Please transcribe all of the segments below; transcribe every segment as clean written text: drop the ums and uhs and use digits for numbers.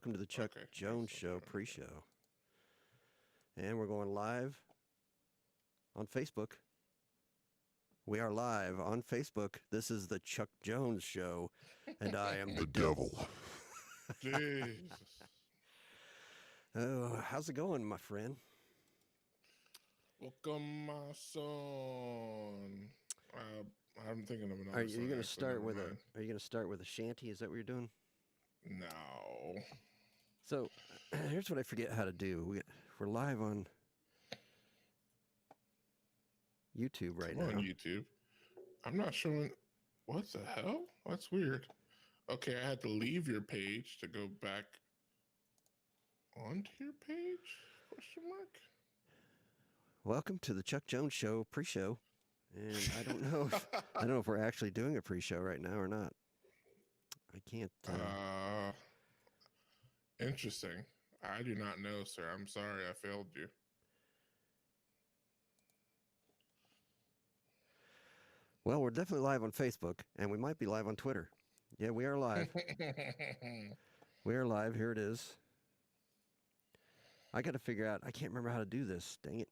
Welcome to the Chuck Jones Show pre-show. And we're going live on Facebook. We are live on Facebook. This is the Chuck Jones Show, and I am the devil. Jesus. Oh, how's it going, my friend? Welcome, my son. I'm thinking of another Are you song. going to start with a? Are you going to start with a shanty? Is that what you're doing? No. So, here's what I forget how to do. We're live on YouTube right now. On YouTube. I'm not showing. What the hell? That's weird. Okay, I had to leave your page to go back onto your page? Question mark. Welcome to the Chuck Jones Show pre-show. And I don't know if we're actually doing a pre-show right now or not. I can't. Interesting. I do not know, sir. I'm sorry I failed you. Well, we're definitely live on Facebook, and we might be live on Twitter. Yeah, we are live. We are live. Here it is. I got to figure out. I can't remember how to do this. Dang it.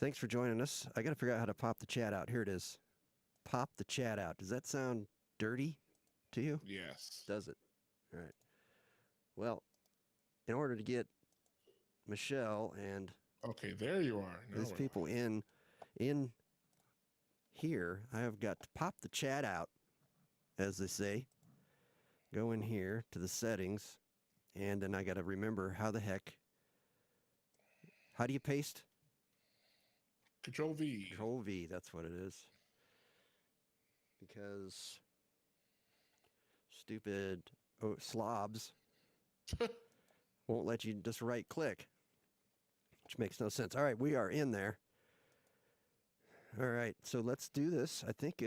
Thanks for joining us. I got to figure out how to pop the chat out. Here it is. Pop the chat out. Does that sound dirty to you? Yes. Does it? All right. Well, in order to get Michelle and okay, there you are. These people in here, I have got to pop the chat out, as they say. Go in here to the settings, and then I got to remember how do you paste? Control V. Control V, that's what it is. Because stupid slobs won't let you just right click, which makes no sense. All right, we are in there. All right, so let's do this. I think,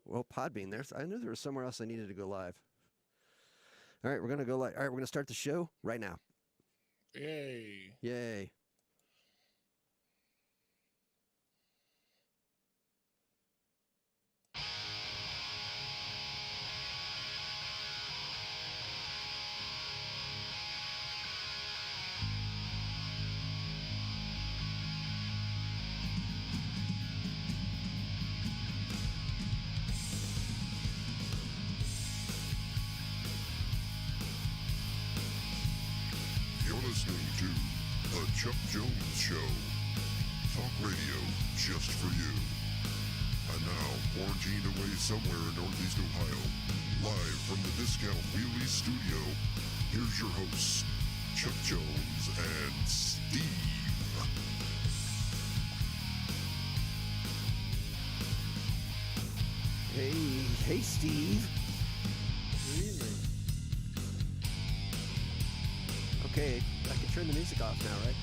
Podbean, I knew there was somewhere else I needed to go live. All right, we're going to go live. All right, we're going to start the show right now. Yay. Yay. Listening to The Chuck Jones Show. Talk radio just for you. And now, quarantined away somewhere in Northeast Ohio, live from the Discount Wheelie Studio, here's your hosts, Chuck Jones and Steve. Hey, Steve. Good evening. Okay, I can turn the music off now, right?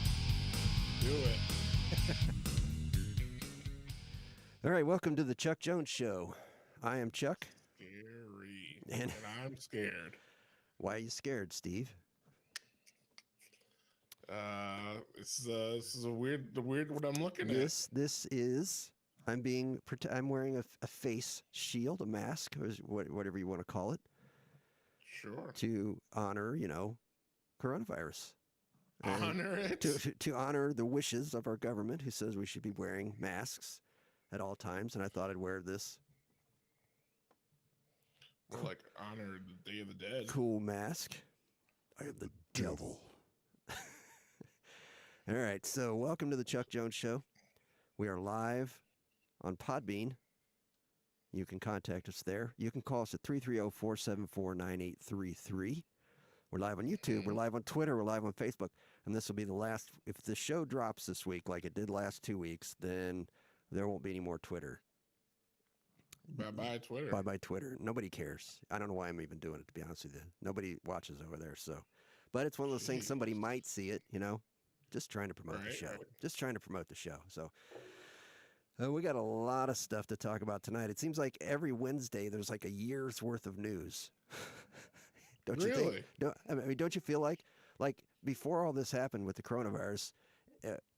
Do it. All right, welcome to the Chuck Jones Show. I am Chuck. Scary. And I'm scared. Why are you scared, Steve? This is a weird what I'm looking at. This is I'm wearing a face shield, a mask, or whatever you want to call it. Sure. To honor, coronavirus. Honor it? To honor the wishes of our government, who says we should be wearing masks at all times, and I thought I'd wear this. Well, like honor the Day of the Dead. Cool mask. I am the devil. All right, so welcome to the Chuck Jones Show. We are live on Podbean. You can contact us there. You can call us at 330-474-9833. We're live on YouTube. We're live on Twitter. We're live on Facebook. And this will be the last. If the show drops this week like it did last 2 weeks, then there won't be any more Twitter. Bye-bye Twitter. Bye-bye Twitter. Nobody cares. I don't know why I'm even doing it, to be honest with you. Nobody watches over there. But it's one of those things, somebody might see it, just trying to promote the show. Right. Just trying to promote the show. So we got a lot of stuff to talk about tonight. It seems like every Wednesday there's like a year's worth of news. Don't you think? Don't you feel like before all this happened with the coronavirus,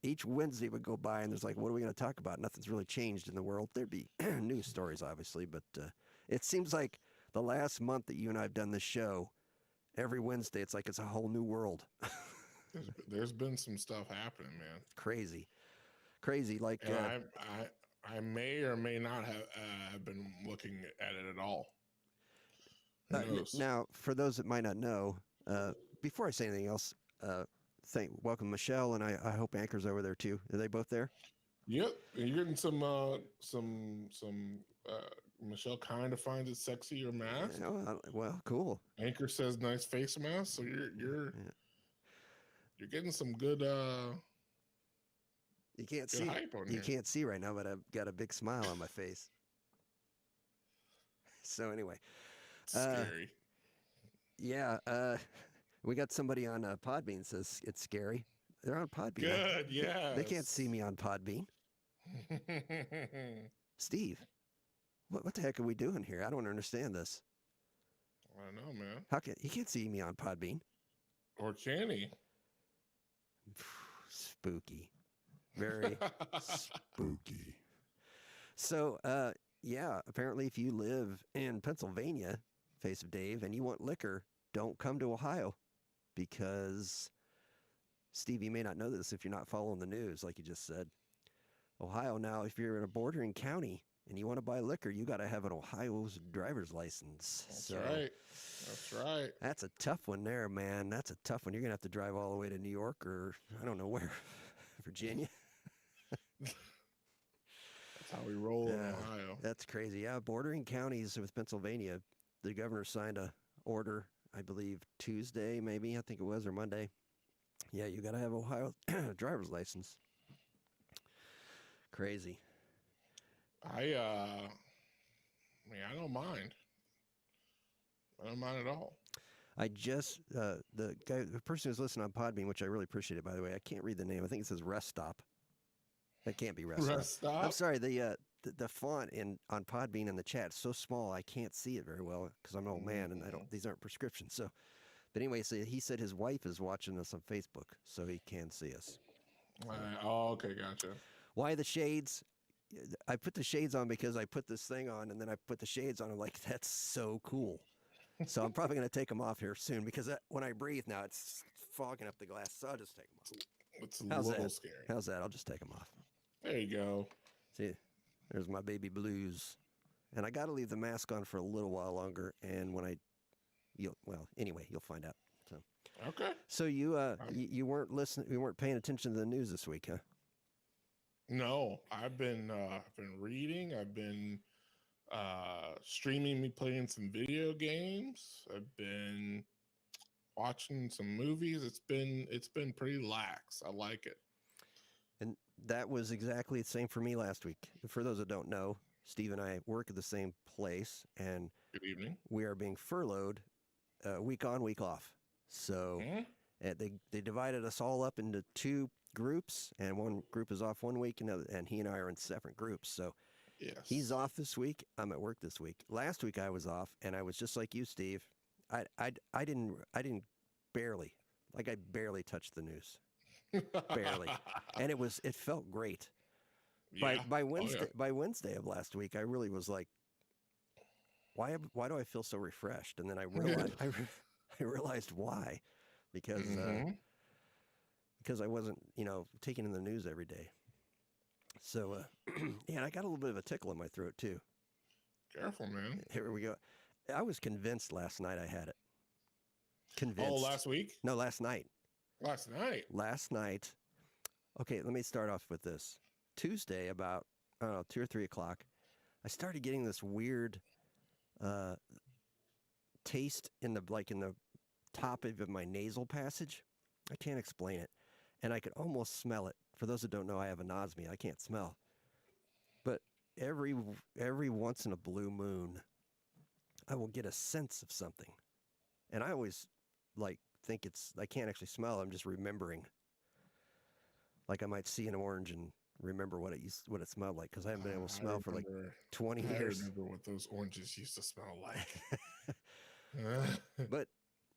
each Wednesday would go by and there's like, what are we going to talk about? Nothing's really changed in the world. There'd be news stories, obviously, but it seems like the last month that you and I have done this show, Every Wednesday, it's like it's a whole new world. There's been some stuff happening, man. Crazy. Like And I may or may not have been looking at it at all. Who knows? Now, for those that might not know, before I say anything else, welcome Michelle, and I hope Anchor's over there too. Are they both there? Yep, and you're getting some Michelle kind of finds it sexy, your mask. Well, cool. Anchor says nice face mask, so you're getting some good. You can't good see. Hype on You here. can't see right now, but I've got a big smile on my face. So anyway, Scary. Yeah, we got somebody on Podbean says it's scary. They're on Podbean. Good, yeah. They can't see me on Podbean. Steve, what the heck are we doing here? I don't understand this. I don't know, man. You can't see me on Podbean? Or can he? Spooky. Very spooky. So, apparently if you live in Pennsylvania, Face of Dave, and you want liquor, don't come to Ohio because, Steve, you may not know this if you're not following the news, like you just said. Ohio now, if you're in a bordering county and you want to buy liquor, you got to have an Ohio's driver's license. That's right. That's right. That's a tough one there, man. That's a tough one. You're going to have to drive all the way to New York or I don't know where, Virginia. That's how we roll in Ohio. That's crazy. Yeah, bordering counties with Pennsylvania, the governor signed a order, I believe Tuesday, maybe, I think it was, or Monday. Yeah, you got to have Ohio driver's license. Crazy. I don't mind. I don't mind at all. I just, the person who's listening on Podbean, which I really appreciate it, by the way, I can't read the name. I think it says Rest Stop. That can't be Rest Stop. Rest Stop? I'm sorry, the font on Podbean in the chat is so small I can't see it very well because I'm an old man and these aren't prescriptions. So, but anyway, so he said his wife is watching us on Facebook, so he can see us. Okay, gotcha. Why the shades? I put the shades on because I put this thing on and then I put the shades on. I'm like, that's so cool. So I'm probably going to take them off here soon because when I breathe now, it's fogging up the glass. So I'll just take them off. It's a little scary. How's that? I'll just take them off. There you go. See, there's my baby blues. And I got to leave the mask on for a little while longer. And anyway, you'll find out. So okay. So you weren't listening. You weren't paying attention to the news this week, huh? No, I've been reading. I've been streaming, me playing some video games. I've been watching some movies. It's been pretty lax. I like it. And that was exactly the same for me last week. For those that don't know, Steve and I work at the same place, and good evening. We are being furloughed, week on, week off. So they divided us all up into two groups, and one group is off one week, and he and I are in separate groups. So yes. He's off this week. I'm at work this week. Last week I was off, and I was just like you, Steve. I didn't barely touched the news, barely, and it felt great. Yeah. By Wednesday of last week, I really was like, why do I feel so refreshed? And then I realized I realized why, because I wasn't taking in the news every day. So and I got a little bit of a tickle in my throat too. Careful, man. Here we go. I was convinced last night I had it. Convinced. Oh, last week? No, last night. Last night. Okay, let me start off with this. Tuesday, about 2 or 3 o'clock, I started getting this weird taste in the top of my nasal passage. I can't explain it, and I could almost smell it. For those that don't know, I have anosmia. I can't smell, but every once in a blue moon, I will get a sense of something, and I always think I can't actually smell it. I'm just remembering. Like I might see an orange and remember what it smelled like because I haven't been able to smell for 20 years. I remember what those oranges used to smell like. But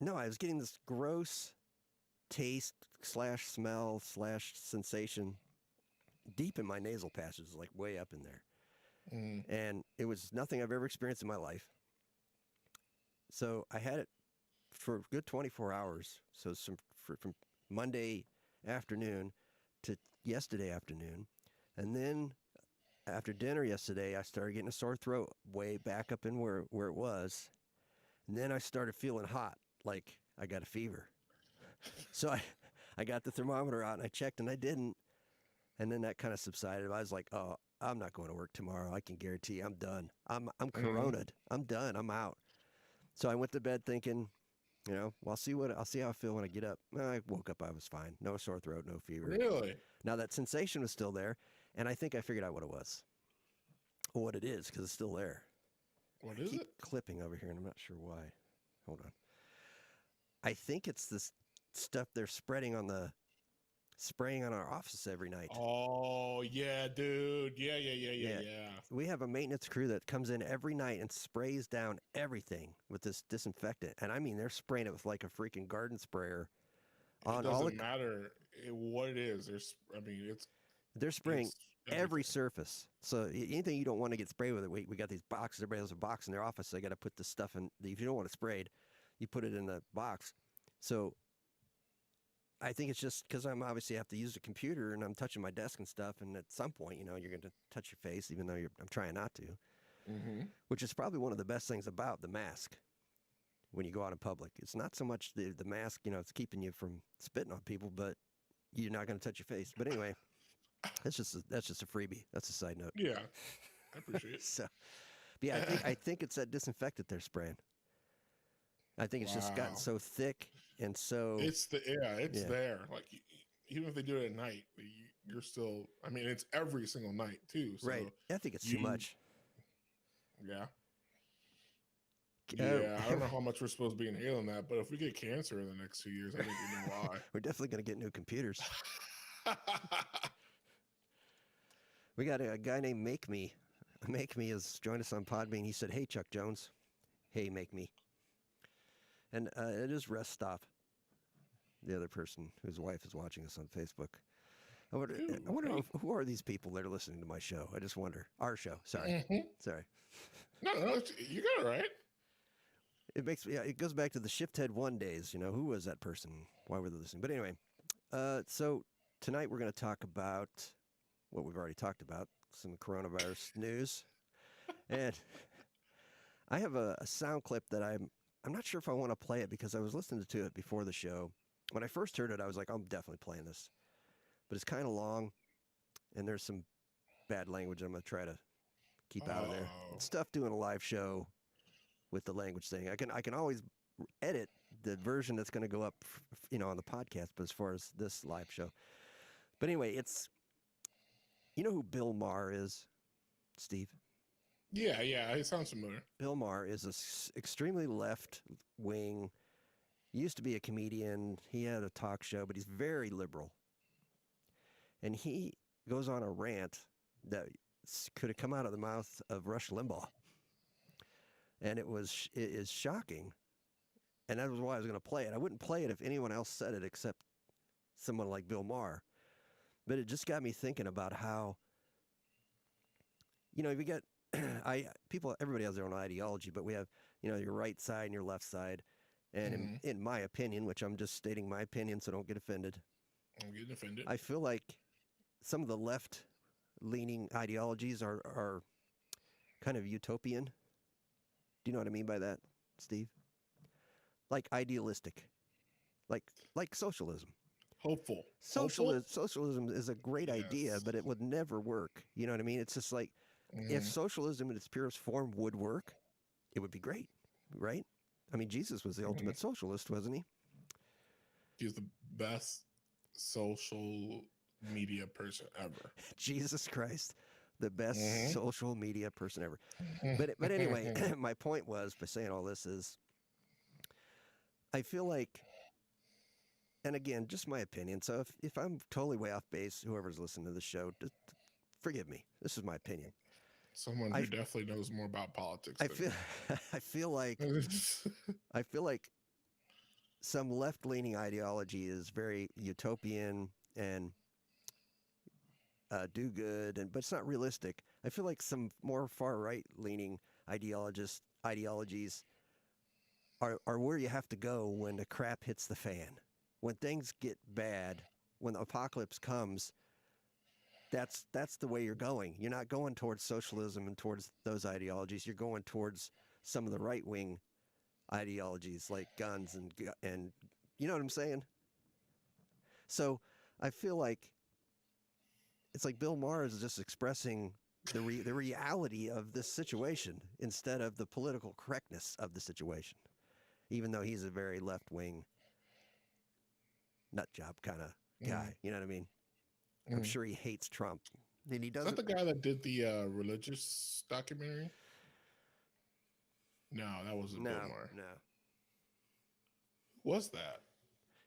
no, I was getting this gross taste / smell / sensation deep in my nasal passages, like way up in there. And it was nothing I've ever experienced in my life. So I had it for a good 24 hours. So from Monday afternoon to yesterday afternoon. And then after dinner yesterday, I started getting a sore throat way back up in where it was. And then I started feeling hot, like I got a fever. So I got the thermometer out and I checked and I didn't. And then that kind of subsided. I was like, oh, I'm not going to work tomorrow. I can guarantee I'm done. I'm corona'd. I'm done. I'm out. So I went to bed thinking, well, I'll see how I feel when I get up. I woke up, I was fine. No sore throat, no fever. Really? Now that sensation was still there, and I think I figured out what it was. Or what it is, because it's still there. What I is keep it? clipping over here, and I'm not sure why. Hold on. I think it's this stuff they're spraying on our office every night. Oh, yeah, dude. Yeah. We have a maintenance crew that comes in every night and sprays down everything with this disinfectant. And I mean, they're spraying it with like a freaking garden sprayer. It doesn't matter what it is. They're spraying it's every everything. surface. So anything you don't want to get sprayed with it, we got these boxes. Everybody has a box in their office. So they got to put this stuff in. If you don't want it sprayed, you put it in the box. So I think it's just because I'm obviously have to use the computer and I'm touching my desk and stuff. And at some point, you're going to touch your face, even though I'm trying not to, which is probably one of the best things about the mask when you go out in public. It's not so much the mask, it's keeping you from spitting on people, but you're not going to touch your face. But anyway, that's just a freebie. That's a side note. Yeah, I appreciate it. So, but yeah, I think it's that disinfectant they're spraying. I think it's just gotten so thick and so. It's there. Like even if they do it at night, you're still. I mean, it's every single night too. So right. I think it's too much. Yeah. Yeah, I don't know how much we're supposed to be inhaling that, but if we get cancer in the next 2 years, I think we know why. We're definitely going to get new computers. We got a guy named Make Me. Make Me has joined us on Podbean. He said, "Hey, Chuck Jones. Hey, Make Me." And it is Rest Stop, the other person whose wife is watching us on Facebook. I wonder who are these people that are listening to my show? I just wonder. Our show. Sorry. Sorry. No, you got it right. It goes back to the Shift Head 1 days. Who was that person? Why were they listening? But anyway, so tonight we're going to talk about what we've already talked about, some coronavirus news. And I have a sound clip that I'm not sure if I want to play it because I was listening to it before the show. When I first heard it, I was like, I'm definitely playing this. But it's kind of long, and there's some bad language I'm going to try to keep out of there. It's tough doing a live show with the language thing. I can always edit the version that's going to go up, on the podcast, but as far as this live show. But anyway, you know who Bill Maher is, Steve? Yeah, it sounds familiar. Bill Maher is a extremely left-wing. He used to be a comedian. He had a talk show, but he's very liberal. And he goes on a rant that could have come out of the mouth of Rush Limbaugh. And it is shocking. And that was why I was going to play it. I wouldn't play it if anyone else said it except someone like Bill Maher. But it just got me thinking about how, if you get, everybody has their own ideology, but we have, your right side and your left side. And in my opinion, which I'm just stating my opinion, so don't get offended. I'm getting offended. I feel like some of the left-leaning ideologies are kind of utopian. Do you know what I mean by that, Steve? Like idealistic, like socialism. Hopeful. Socialism is a great idea, but it would never work. You know what I mean? It's just like if socialism in its purest form would work, it would be great, right? I mean, Jesus was the ultimate socialist, wasn't he? He's the best social media person ever. Jesus Christ, the best social media person ever. But anyway, my point was, by saying all this is, I feel like, and again, just my opinion. So if I'm totally way off base, whoever's listening to the show, just forgive me. This is my opinion. Someone who definitely knows more about politics. I feel like some left-leaning ideology is very utopian and do good, but it's not realistic. I feel like some more far-right leaning ideologies are where you have to go when the crap hits the fan. When things get bad, when the apocalypse comes, that's the way you're going. You're not going towards socialism and towards those ideologies. You're going towards some of the right-wing ideologies like guns and you know what I'm saying? So I feel like it's like Bill Maher is just expressing the reality of this situation instead of the political correctness of the situation, even though he's a very left-wing nut job kind of guy. You know what I mean? I'm sure he hates Trump. And he doesn't. Is that the guy that did the religious documentary? No, that wasn't Bill Maher. No. What's that?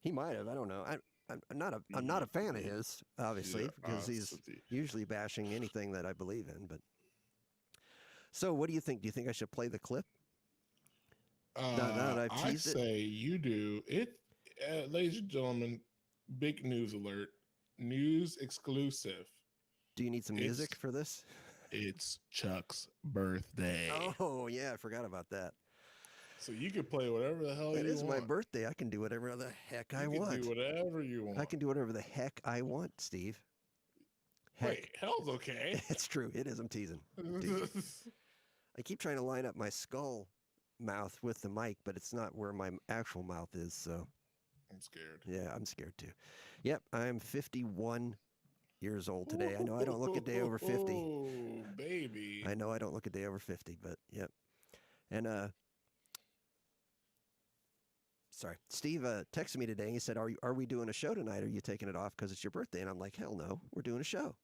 He might have. I don't know. I'm not a fan of his, obviously, because he's usually bashing anything that I believe in. But so, what do you think? Do you think I should play the clip? I say you do it, ladies and gentlemen. Big news alert! News exclusive. Do you need some music for this? It's Chuck's birthday. Oh yeah, I forgot about that. So you can play whatever the hell you want. It is my birthday. I can do whatever the heck I want. You can do whatever you want. I can do whatever the heck I want, Steve. Heck. Wait, hell's okay. It's true. It is. I'm teasing. I keep trying to line up my skull mouth with the mic, but it's not where my actual mouth is, so. I'm scared. Yeah, I'm scared too. Yep, I'm 51 years old today. I know I don't look a day over 50. Oh, baby. I know I don't look a day over 50, but yep. And sorry, Steve texted me today. He said, "Are we doing a show tonight? Are you taking it off because it's your birthday?" And I'm like, "Hell no, we're doing a show.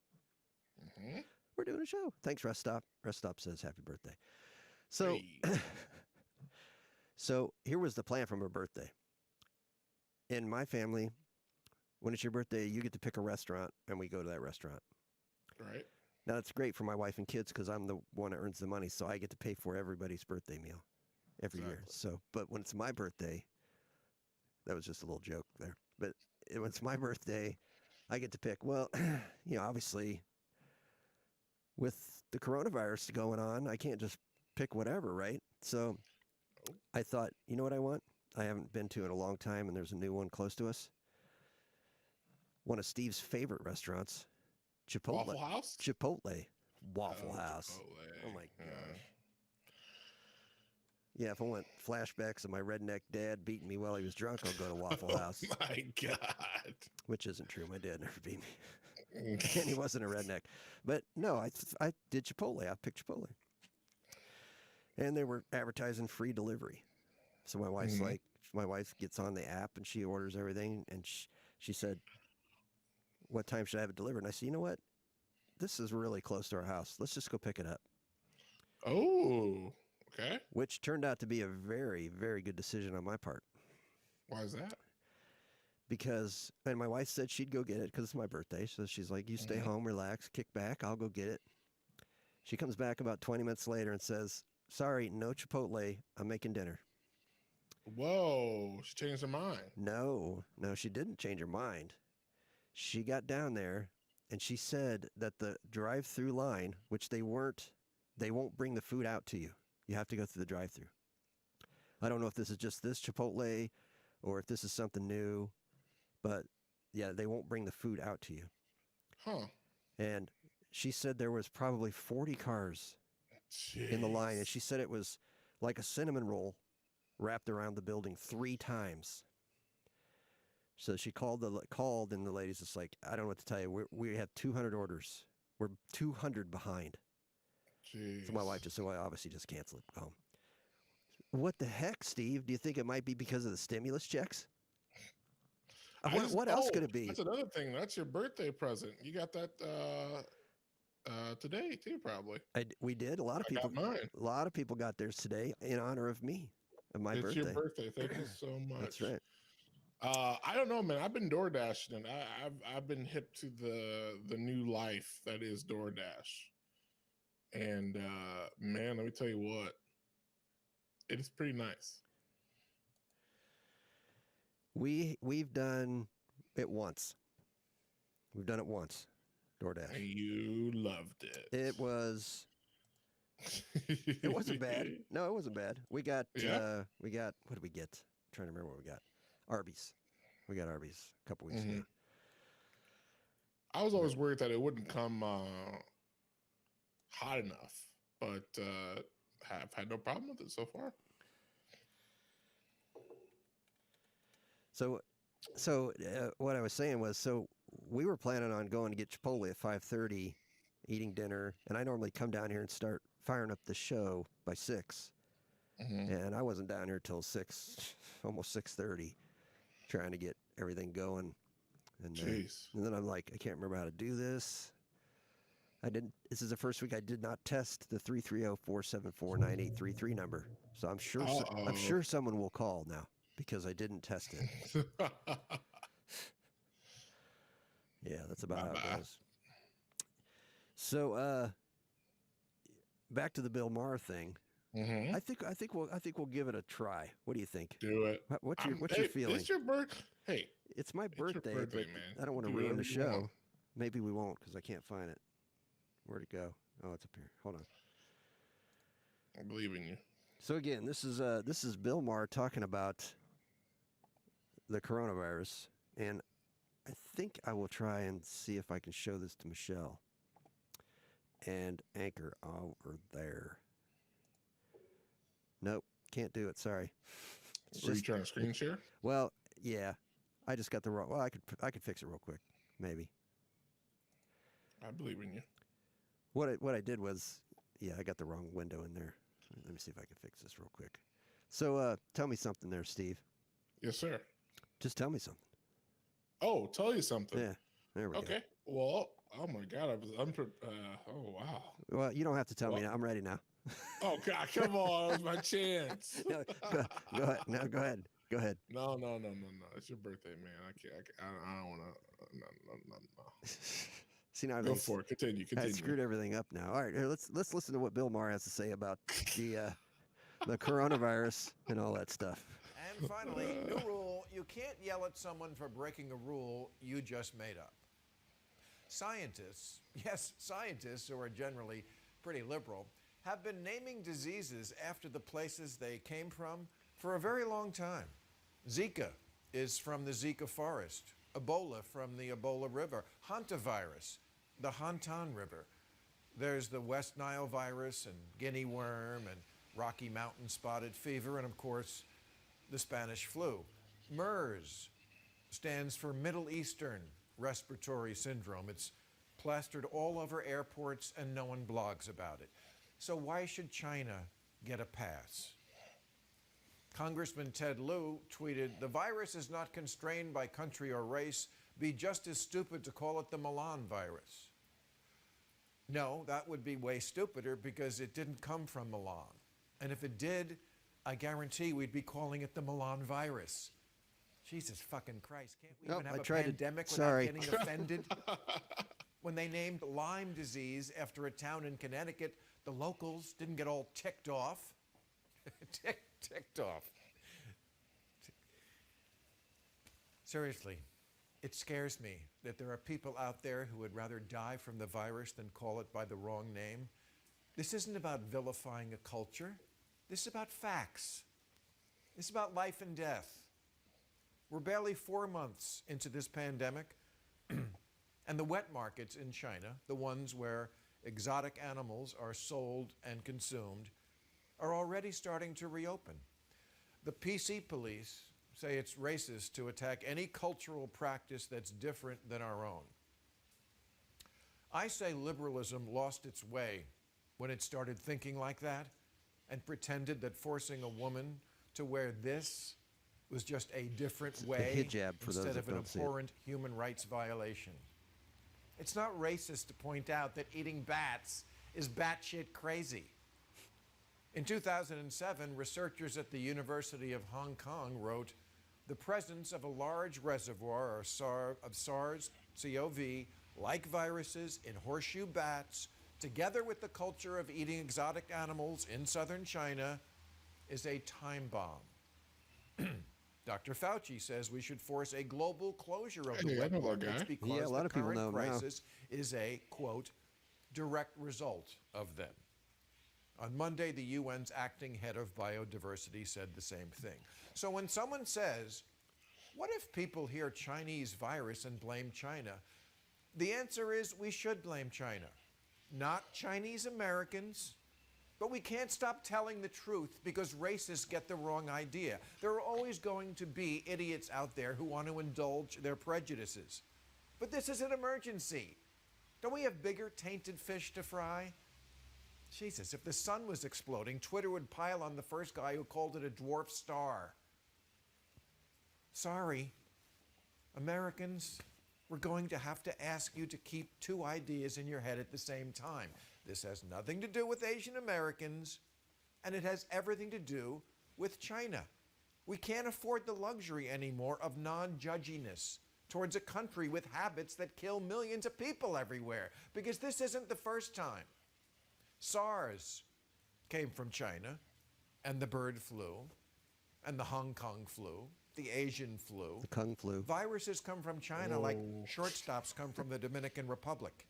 We're doing a show." Thanks, Rest Stop. Rest Stop says happy birthday. So, so here was the plan for my birthday. In my family, when it's your birthday, you get to pick a restaurant, and we go to that restaurant. Right. Now, that's great for my wife and kids because I'm the one that earns the money, so I get to pay for everybody's birthday meal every year. So, but when it's my birthday, that was just a little joke there. But when it's my birthday, I get to pick. Well, you know, obviously, with the coronavirus going on, I can't just pick whatever, right? So I thought, you know what I want? I haven't been to in a long time, and there's a new one close to us. One of Steve's favorite restaurants, Chipotle. Waffle House? Chipotle. Waffle House. Chipotle. Oh, my gosh. Yeah, if I want flashbacks of my redneck dad beating me while he was drunk, I'll go to Waffle House. Oh, my God. Which isn't true. My dad never beat me. And he wasn't a redneck. But no, I did Chipotle. I picked Chipotle. And they were advertising free delivery. So my wife's like, my wife gets on the app and she orders everything. And she said, "What time should I have it delivered?" And I said, "You know what? This is really close to our house. Let's just go pick it up." Oh, okay. Which turned out to be a very, very good decision on my part. Why is that? Because, and my wife said she'd go get it because it's my birthday. So she's like, "You stay home, relax, kick back. I'll go get it." She comes back about 20 minutes later and says, "Sorry, no Chipotle. I'm making dinner." Whoa, she changed her mind. No, she didn't change her mind. She got down there and she said that the drive-through line, which they won't bring the food out to you. You have to go through the drive-through. I don't know if this is just this Chipotle or if this is something new, but yeah, they won't bring the food out to you. Huh. And she said there was probably 40 cars in the line, and she said it was like a cinnamon roll wrapped around the building 3 times. So she called and the lady's just like, "I don't know what to tell you. We have 200 orders. We're 200 behind." Jeez. So my wife just said, "Well, obviously just cancel it. Go home." What the heck, Steve? Do you think it might be because of the stimulus checks? What else could it be? That's another thing. That's your birthday present. You got that today too, probably. We did. A lot of people. Got mine. A lot of people got theirs today in honor of me, of my birthday. It's your birthday. Thank you so much. That's right. I don't know, man. I've been door dashing, and I've been hip to the new life that is DoorDash. And man, let me tell you what, it is pretty nice. We've done it once. We've done it once, DoorDash. And you loved it. It was It wasn't bad. No, it wasn't bad. We got Yeah. what did we get? I'm trying to remember what we got. Arby's. We got Arby's a couple weeks ago. I was always worried that it wouldn't come hot enough, but have had no problem with it so far. So what I was saying was, so we were planning on going to get Chipotle at 5:30, eating dinner, and I normally come down here and start firing up the show by 6. And I wasn't down here till 6, almost 6:30, trying to get everything going. And then I'm like, I can't remember how to do this. This is the first week I did not test the 330-474-9833 number. So I'm sure someone will call now because I didn't test it. Yeah, that's about how it goes. So back to the Bill Maher thing. I think we'll give it a try. What do you think? Do it. What's your feeling? It's your birthday. Hey, it's my birthday. Your birthday, man. I don't want to ruin the show. Maybe we won't because I can't find it. Where'd it go? Oh, it's up here. Hold on. I believe in you. So again, this is Bill Maher talking about the coronavirus, and I think I will try and see if I can show this to Michelle and Anchor over there. Nope, can't do it. Sorry. Were you trying to screen share? Well, yeah, I just got the wrong. Well, I could fix it real quick, maybe. I believe in you. What I did was, yeah, I got the wrong window in there. Let me see if I can fix this real quick. So, tell me something there, Steve. Yes, sir. Just tell me something. Oh, tell you something. Yeah, there we go. Okay. Well, oh my God, oh wow. Well, you don't have to tell me now. I'm ready now. Oh God, come on, it was my chance. No, go ahead. No, go ahead. Go ahead. No. It's your birthday, man. I don't want to. No. See, now Go for it. Continue. I screwed everything up now. All right, here, let's listen to what Bill Maher has to say about the coronavirus and all that stuff. And finally, new rule: you can't yell at someone for breaking a rule you just made up. Scientists, yes, scientists who are generally pretty liberal, have been naming diseases after the places they came from for a very long time. Zika is from the Zika forest, Ebola from the Ebola River, hantavirus, the Hantan River. There's the West Nile virus and guinea worm and Rocky Mountain spotted fever, and of course, the Spanish flu. MERS stands for Middle Eastern Respiratory Syndrome. It's plastered all over airports and no one blogs about it. So why should China get a pass? Congressman Ted Lieu tweeted, "The virus is not constrained by country or race. Be just as stupid to call it the Milan virus." No, that would be way stupider because it didn't come from Milan. And if it did, I guarantee we'd be calling it the Milan virus. Jesus fucking Christ, can't we even have a pandemic without getting offended? When they named Lyme disease after a town in Connecticut, the locals didn't get all ticked off. ticked off. Seriously, it scares me that there are people out there who would rather die from the virus than call it by the wrong name. This isn't about vilifying a culture. This is about facts. This is about life and death. We're barely 4 months into this pandemic, and the wet markets in China, the ones where exotic animals are sold and consumed, are already starting to reopen. The PC police say it's racist to attack any cultural practice that's different than our own. I say liberalism lost its way when it started thinking like that and pretended that forcing a woman to wear this was just a different way hijab for instead those of that an don't see it. abhorrent human rights violation. It's not racist to point out that eating bats is batshit crazy. In 2007, researchers at the University of Hong Kong wrote, "The presence of a large reservoir of SARS-CoV, like viruses in horseshoe bats, together with the culture of eating exotic animals in southern China, is a time bomb." Dr. Fauci says we should force a global closure of the wet markets because a lot the of people current know now. crisis is a, quote, direct result of them. On Monday, the UN's acting head of biodiversity said the same thing. So when someone says, what if people hear Chinese virus and blame China? The answer is we should blame China, not Chinese Americans. But we can't stop telling the truth because racists get the wrong idea. There are always going to be idiots out there who want to indulge their prejudices. But this is an emergency. Don't we have bigger tainted fish to fry? Jesus, if the sun was exploding, Twitter would pile on the first guy who called it a dwarf star. Sorry, Americans, we're going to have to ask you to keep two ideas in your head at the same time. This has nothing to do with Asian Americans, and it has everything to do with China. We can't afford the luxury anymore of non-judginess towards a country with habits that kill millions of people everywhere, because this isn't the first time. SARS came from China, and the bird flu, and the Hong Kong flu, the Asian flu. The Kung flu. Viruses come from China like shortstops come from the Dominican Republic.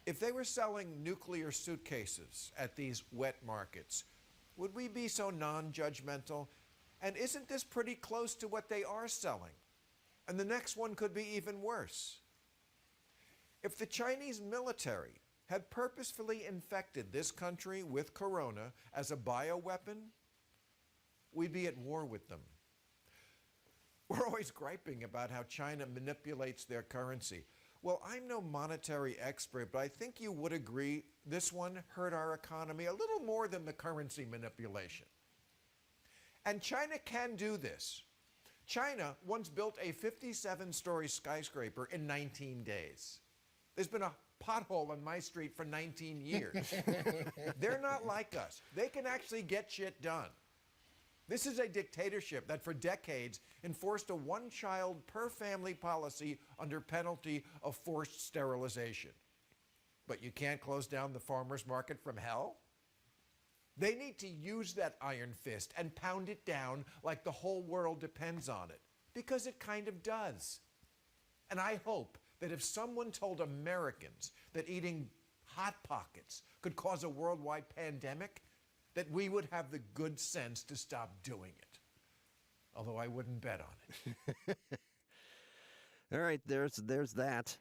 If they were selling nuclear suitcases at these wet markets, would we be so non-judgmental? And isn't this pretty close to what they are selling? And the next one could be even worse. If the Chinese military had purposefully infected this country with corona as a bioweapon, we'd be at war with them. We're always griping about how China manipulates their currency. Well, I'm no monetary expert, but I think you would agree this one hurt our economy a little more than the currency manipulation. And China can do this. China once built a 57-story skyscraper in 19 days. There's been a pothole on my street for 19 years. They're not like us. They can actually get shit done. This is a dictatorship that for decades enforced a one-child per family policy under penalty of forced sterilization. But you can't close down the farmer's market from hell? They need to use that iron fist and pound it down like the whole world depends on it, because it kind of does. And I hope that if someone told Americans that eating Hot Pockets could cause a worldwide pandemic, that we would have the good sense to stop doing it. Although I wouldn't bet on it. All right, there's that.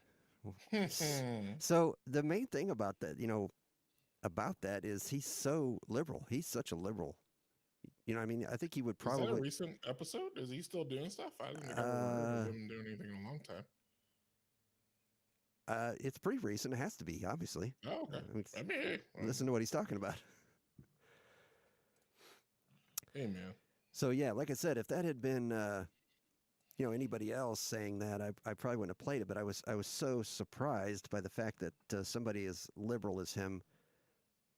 So the main thing about that, about that is he's so liberal. He's such a liberal. I mean, I think he would probably. Is that a recent episode? Is he still doing stuff? I don't think I've ever heard of him doing anything in a long time. It's pretty recent. It has to be, obviously. Oh, okay. I mean, listen to what he's talking about. Hey, man. So yeah, like I said, if that had been, anybody else saying that, I probably wouldn't have played it. But I was so surprised by the fact that somebody as liberal as him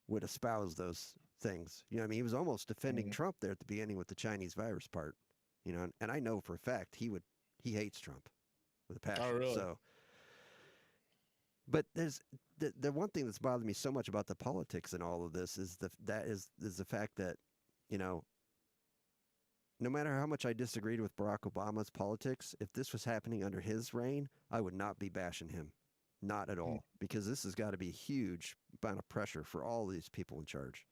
would espouse those things. I mean, he was almost defending Trump there at the beginning with the Chinese virus part. And I know for a fact he hates Trump with a passion. Oh, really? So, but there's the one thing that's bothered me so much about the politics and all of this is the fact that no matter how much I disagreed with Barack Obama's politics, if this was happening under his reign, I would not be bashing him. Not at all. Because this has got to be a huge amount of pressure for all these people in charge.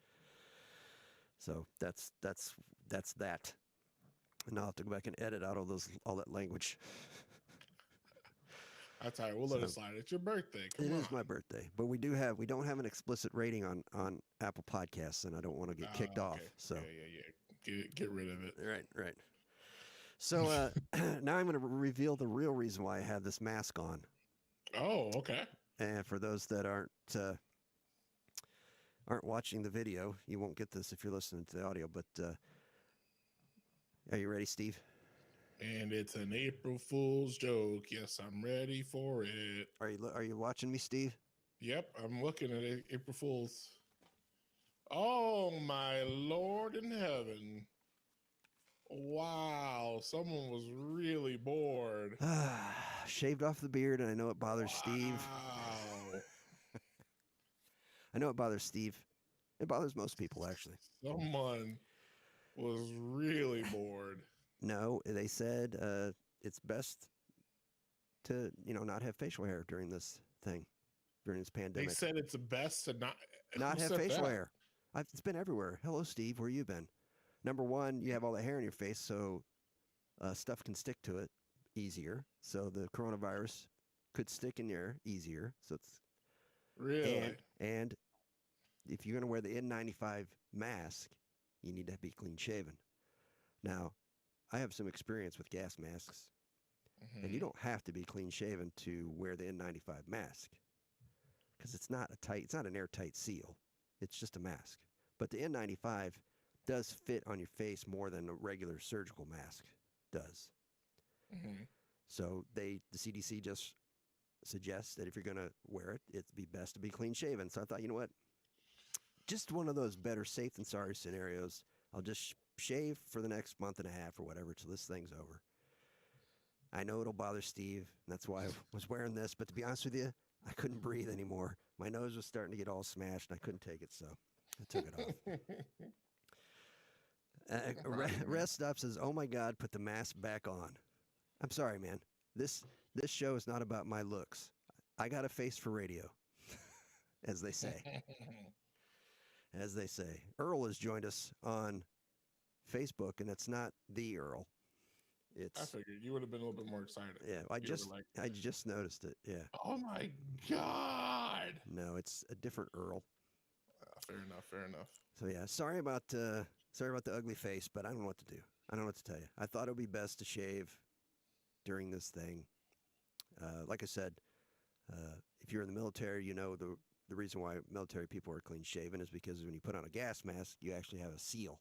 So that's that. And I'll have to go back and edit out all that language. That's all right. We'll let it slide. It's your birthday. Come on. It is my birthday. But we don't have an explicit rating on Apple Podcasts, and I don't want to get kicked off. So Yeah. Get rid of it. Right. So now I'm going to reveal the real reason why I have this mask on. Oh, okay. And for those that aren't watching the video, you won't get this if you're listening to the audio. But are you ready, Steve? And it's an April Fool's joke. Yes, I'm ready for it. Are you watching me, Steve? Yep, I'm looking at it. April Fool's. Oh, my Lord in heaven. Wow, someone was really bored. Shaved off the beard, and I know it bothers Steve. Wow. I know it bothers Steve. It bothers most people, actually. Someone was really bored. No, they said it's best to, not have facial hair during this thing. during this They pandemic. said it's the best to Not who have said facial that? hair. It's been everywhere. Hello, Steve. Where you been? Number one, you have all the hair in your face, so stuff can stick to it easier. So the coronavirus could stick in there easier. So it's Really? and if you're going to wear the N95 mask, you need to be clean shaven. Now, I have some experience with gas masks, and you don't have to be clean shaven to wear the N95 mask because it's not an airtight seal. It's just a mask. But the N95 does fit on your face more than a regular surgical mask does. So the CDC just suggests that if you're going to wear it, it'd be best to be clean shaven. So I thought, you know what? Just one of those better safe than sorry scenarios. I'll just shave for the next month and a half or whatever till this thing's over. I know it'll bother Steve, and that's why I was wearing this. But to be honest with you, I couldn't breathe anymore. My nose was starting to get all smashed, and I couldn't take it, so I took it off. Rest Stop says, "Oh my God, put the mask back on." I'm sorry, man. This show is not about my looks. I got a face for radio, as they say. As they say. Earl has joined us on Facebook, and it's not the Earl. I figured you would have been a little bit more excited. Yeah, I just noticed it. Yeah. Oh my God! No, it's a different Earl. Fair enough. Fair enough. So yeah, sorry about the ugly face, but I don't know what to do. I don't know what to tell you. I thought it would be best to shave during this thing. Like I said, if you're in the military, you know the reason why military people are clean shaven is because when you put on a gas mask, you actually have a seal.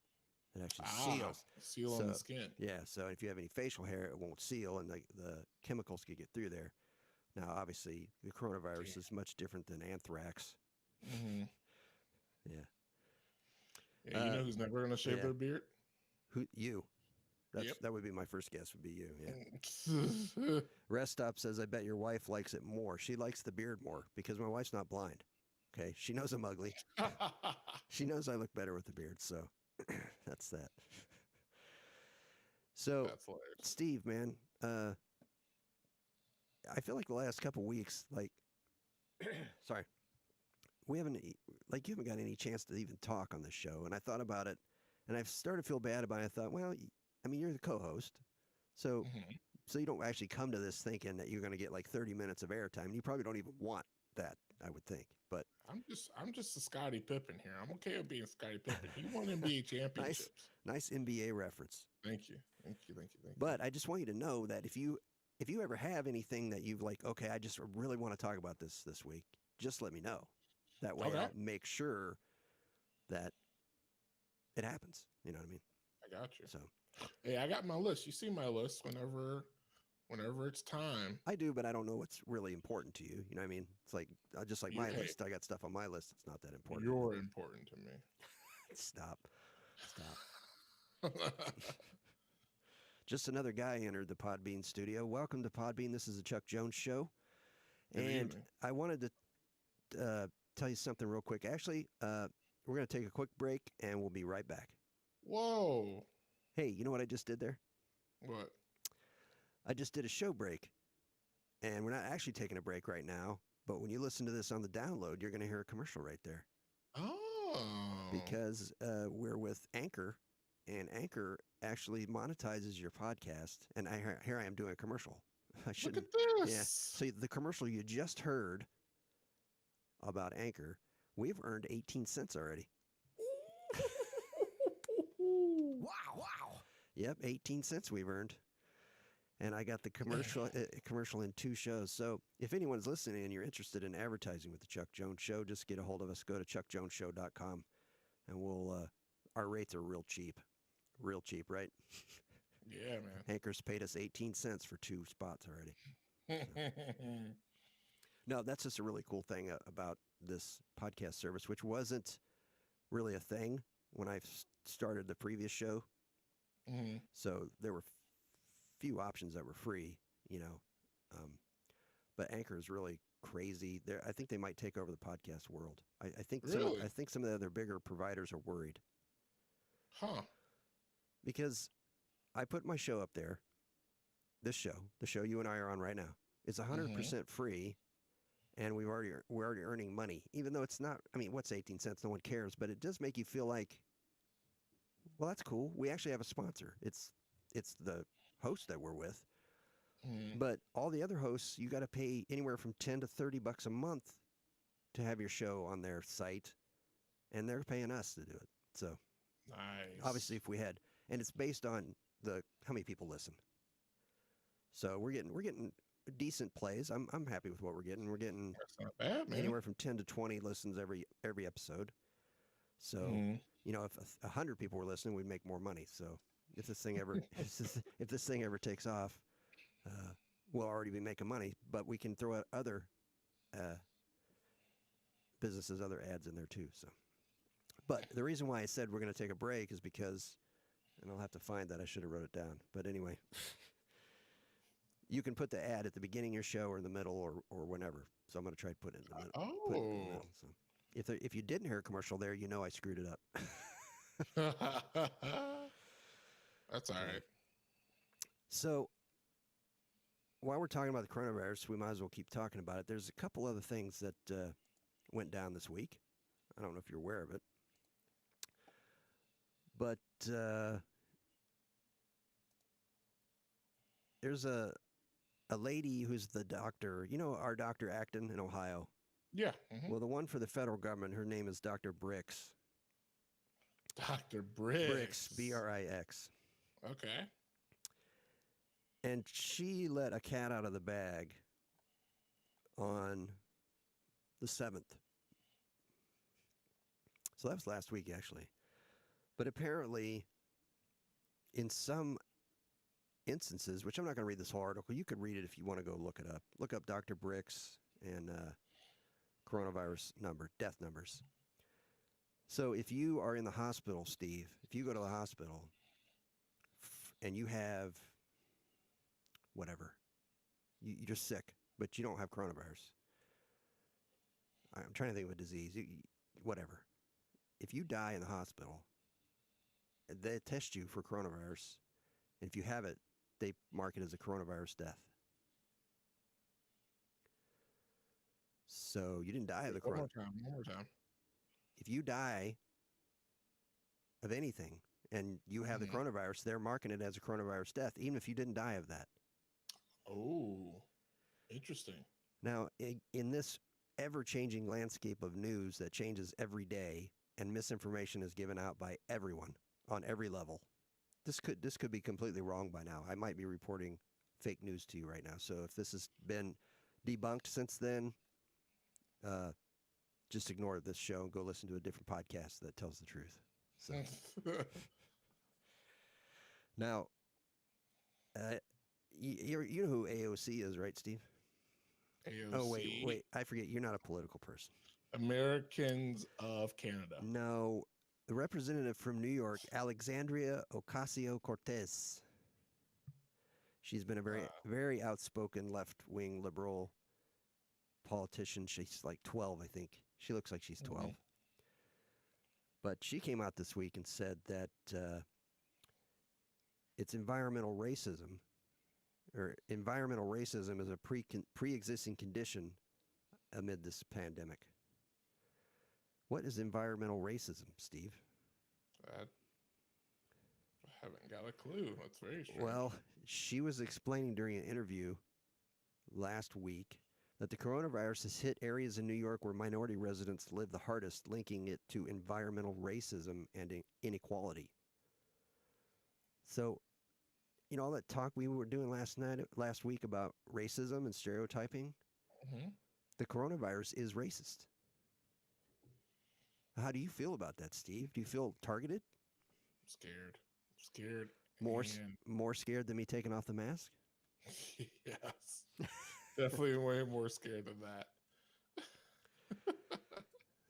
It actually seals. Seal on the skin. Yeah, so if you have any facial hair, it won't seal, and the chemicals could get through there. Now, obviously, the coronavirus is much different than anthrax. Mm-hmm. Yeah. You know who's never going to shave their beard? Who? You. Yep. That would be my first guess would be you, yeah. Rest Stop says, "I bet your wife likes it more. She likes the beard more because my wife's not blind. Okay, she knows I'm ugly. She knows I look better with the beard, so that's that." So, Steve, man, I feel like the last couple weeks, sorry, you haven't got any chance to even talk on this show. And I thought about it, and I've started to feel bad about it. I thought, well, I mean, you're the co-host, so you don't actually come to this thinking that you're going to get like 30 minutes of airtime. You probably don't even want that, I would think. But I'm just a Scottie Pippen here. I'm okay with being Scottie Pippen. He won NBA championships. Nice NBA reference. Thank you. But I just want you to know that if you ever have anything that you've okay, I just really want to talk about this week, just let me know. That way I'll make sure that it happens. You know what I mean? I got you. So, hey, I got my list. You see my list whenever it's time. I do, but I don't know what's really important to you. You know what I mean? It's like just like my list. I got stuff on my list that's not that important. You're important to me. Stop. Just another guy entered the Podbean studio. Welcome to Podbean. This is the Chuck Jones Show. Good and evening. I wanted to tell you something real quick. Actually, we're going to take a quick break, and we'll be right back. Whoa. Hey, you know what I just did there? What? I just did a show break, and we're not actually taking a break right now, but when you listen to this on the download, you're going to hear a commercial right there. Oh. Because we're with Anchor, and Anchor actually monetizes your podcast, and here I am doing a commercial. I shouldn't. Look at this. Yeah. So the commercial you just heard about Anchor, we've earned 18 cents already. Wow. Yep, 18 cents we've earned. And I got the commercial in 2 shows. So if anyone's listening and you're interested in advertising with the Chuck Jones Show, just get a hold of us. Go to chuckjonesshow.com, and we'll our rates are real cheap. Real cheap, right? Yeah, man. Anchor's paid us 18 cents for 2 spots already. No, that's just a really cool thing about this podcast service, which wasn't really a thing when I started the previous show. Mm-hmm. So there were few options that were free, but Anchor is really crazy. I think they might take over the podcast world. I think really? I think some of the other bigger providers are worried. Huh. Because I put my show up there. This show, the show you and I are on right now, is 100% free, and we're already earning money, even though it's not. I mean, what's 18 cents? No one cares, but it does make you feel like, well, that's cool. We actually have a sponsor. It's the host that we're with. Mm. But all the other hosts, you got to pay anywhere from $10 to $30 a month to have your show on their site, and they're paying us to do it. So Nice. obviously, if we had, and it's based on how many people listen. So we're getting decent plays. I'm happy with what we're getting. We're getting That's not bad, man. anywhere from 10 to 20 listens every episode. So Mm. if 100 people were listening, we'd make more money. So if this thing ever if this thing ever takes off, we'll already be making money. But we can throw out other businesses, other ads in there too. So, but the reason why I said we're going to take a break is because, and I'll have to find that. I should have wrote it down. But anyway. You can put the ad at the beginning of your show or in the middle or whenever. So I'm going to try to put it in the middle. Oh. Put it in the middle. So if you didn't hear a commercial there, I screwed it up. That's all right. So while we're talking about the coronavirus, we might as well keep talking about it. There's a couple other things that went down this week. I don't know if you're aware of it. But there's a lady who's the doctor, our Dr. Acton in Ohio. Yeah. Mm-hmm. Well, the one for the federal government, her name is Dr. Brix. Dr. Brix. Brix, Brix. Okay. And she let a cat out of the bag on the 7th. So that was last week, actually. But apparently, in some instances, which I'm not going to read this whole article. You could read it if you want to go look it up. Look up Dr. Brix and coronavirus death numbers. So if you are in the hospital, Steve, if you go to the hospital and you have whatever, you're just sick, but you don't have coronavirus. I'm trying to think of a disease, whatever. If you die in the hospital, they test you for coronavirus. And if you have it, they mark it as a coronavirus death. So you didn't die of the coronavirus. One more time. If you die of anything and you have the coronavirus, they're marking it as a coronavirus death, even if you didn't die of that. Oh, interesting. Now, in this ever-changing landscape of news that changes every day and misinformation is given out by everyone on every level, this could be completely wrong by now. I might be reporting fake news to you right now. So if this has been debunked since then, just ignore this show and go listen to a different podcast that tells the truth. So now, you know who AOC is, right, Steve? AOC. Oh, wait. I forget. You're not a political person. Americans of Canada. No. The representative from New York, Alexandria Ocasio-Cortez. She's been a very outspoken left-wing liberal politician. She's like 12, I think. She looks like she's 12. Mm-hmm. But she came out this week and said that it's environmental racism, or environmental racism is a pre-existing condition amid this pandemic. What is environmental racism, Steve? I haven't got a clue. That's very strange. Well, she was explaining during an interview last week that the coronavirus has hit areas in New York where minority residents live the hardest, linking it to environmental racism and inequality. So, all that talk we were doing last week about racism and stereotyping, the coronavirus is racist. How do you feel about that, Steve? Do you feel targeted? I'm scared. More scared than me taking off the mask? Yes. Definitely way more scared than that.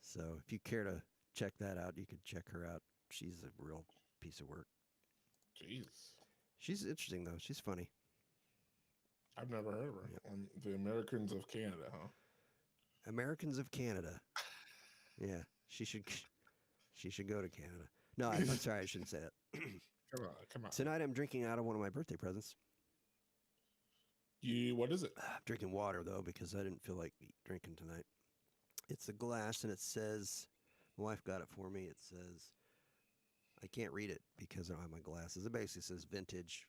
So if you care to check that out, you could check her out. She's a real piece of work. Jeez. She's interesting, though. She's funny. I've never heard of her. Yep. The Americans of Canada, huh? Americans of Canada. Yeah. She should go to Canada. No, I'm sorry, I shouldn't say that. Come on. Tonight I'm drinking out of one of my birthday presents. What is it? I'm drinking water though because I didn't feel like drinking tonight. It's a glass and it says, my wife got it for me. It says, I can't read it because I don't have my glasses. It basically says vintage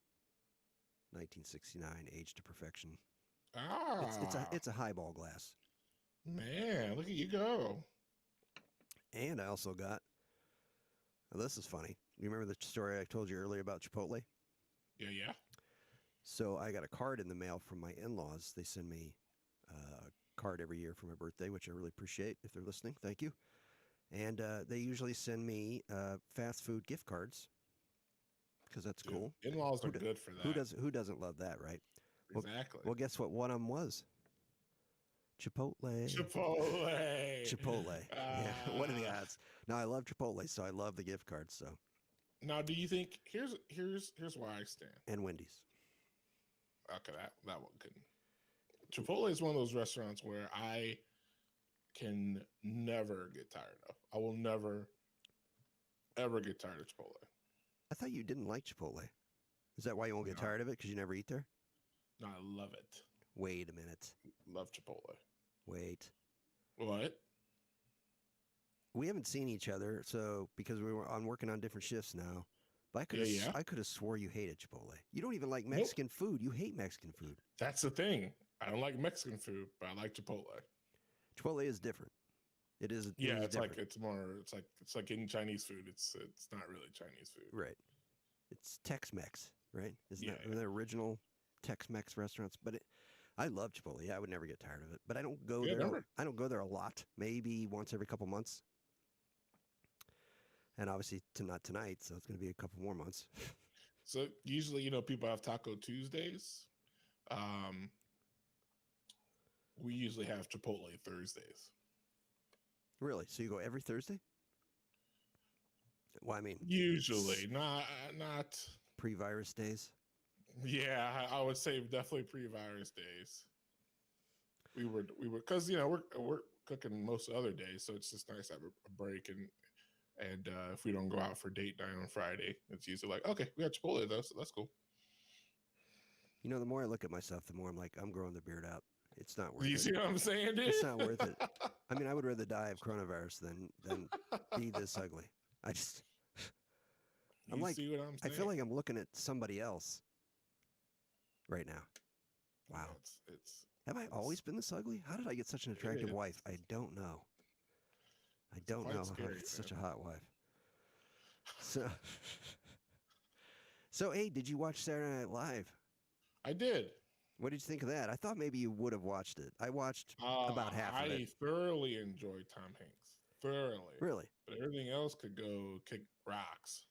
1969, aged to perfection. It's a highball glass. Man, look at you go. And I also got, now this is funny. You remember the story I told you earlier about Chipotle? Yeah. So I got a card in the mail from my in-laws. They send me a card every year for my birthday, which I really appreciate. If they're listening, thank you. And they usually send me fast food gift cards because that's cool. In-laws are good for that. Who doesn't love that, right? Exactly. Well, guess what? One of them was Chipotle. Yeah. What are the odds? Now I love Chipotle, so I love the gift cards. So now, do you think here's where I stand? And Wendy's. Okay, that one couldn't. Chipotle is one of those restaurants where I can never get tired of. I will never, ever get tired of Chipotle. I thought you didn't like Chipotle. Is that why you won't get tired of it? Because you never eat there? No, I love it. Wait a minute. Love Chipotle. Wait. What? We haven't seen each other, so because we were working on different shifts now. But I could have swore you hated Chipotle. You don't even like Mexican food. You hate Mexican food. That's the thing. I don't like Mexican food, but I like Chipotle. Chipotle is different. It is. Yeah, it's different. It's like eating Chinese food. It's not really Chinese food. Right. It's Tex-Mex, right? Isn't that the original Tex-Mex restaurants? But I love Chipotle. Yeah, I would never get tired of it. But I don't go there. Never. I don't go there a lot. Maybe once every couple months. And obviously, not tonight, so it's going to be a couple more months. So usually, people have Taco Tuesdays. We usually have Chipotle Thursdays. Really? So you go every Thursday? Well, I mean, usually not pre-virus days. Yeah, I would say definitely pre-virus days. We were because we're cooking most other days, so it's just nice to have a break and if we don't go out for date night on Friday, it's usually like, okay, we got Chipotle though, so that's cool. The more I look at myself, the more I'm like, I'm growing the beard out. It's not worth it. You see what I'm saying, dude? It's not worth it. I mean, I would rather die of coronavirus than be this ugly. I'm like, see what I'm saying? I feel like I'm looking at somebody else right now. Wow. Have I always been this ugly? How did I get such an attractive wife? I don't know. I don't know how I get such a hot wife. So, hey, did you watch Saturday Night Live? I did. What did you think of that? I thought maybe you would have watched it. I watched about half of it. I thoroughly enjoyed Tom Hanks. Thoroughly. Really? But everything else could go kick rocks.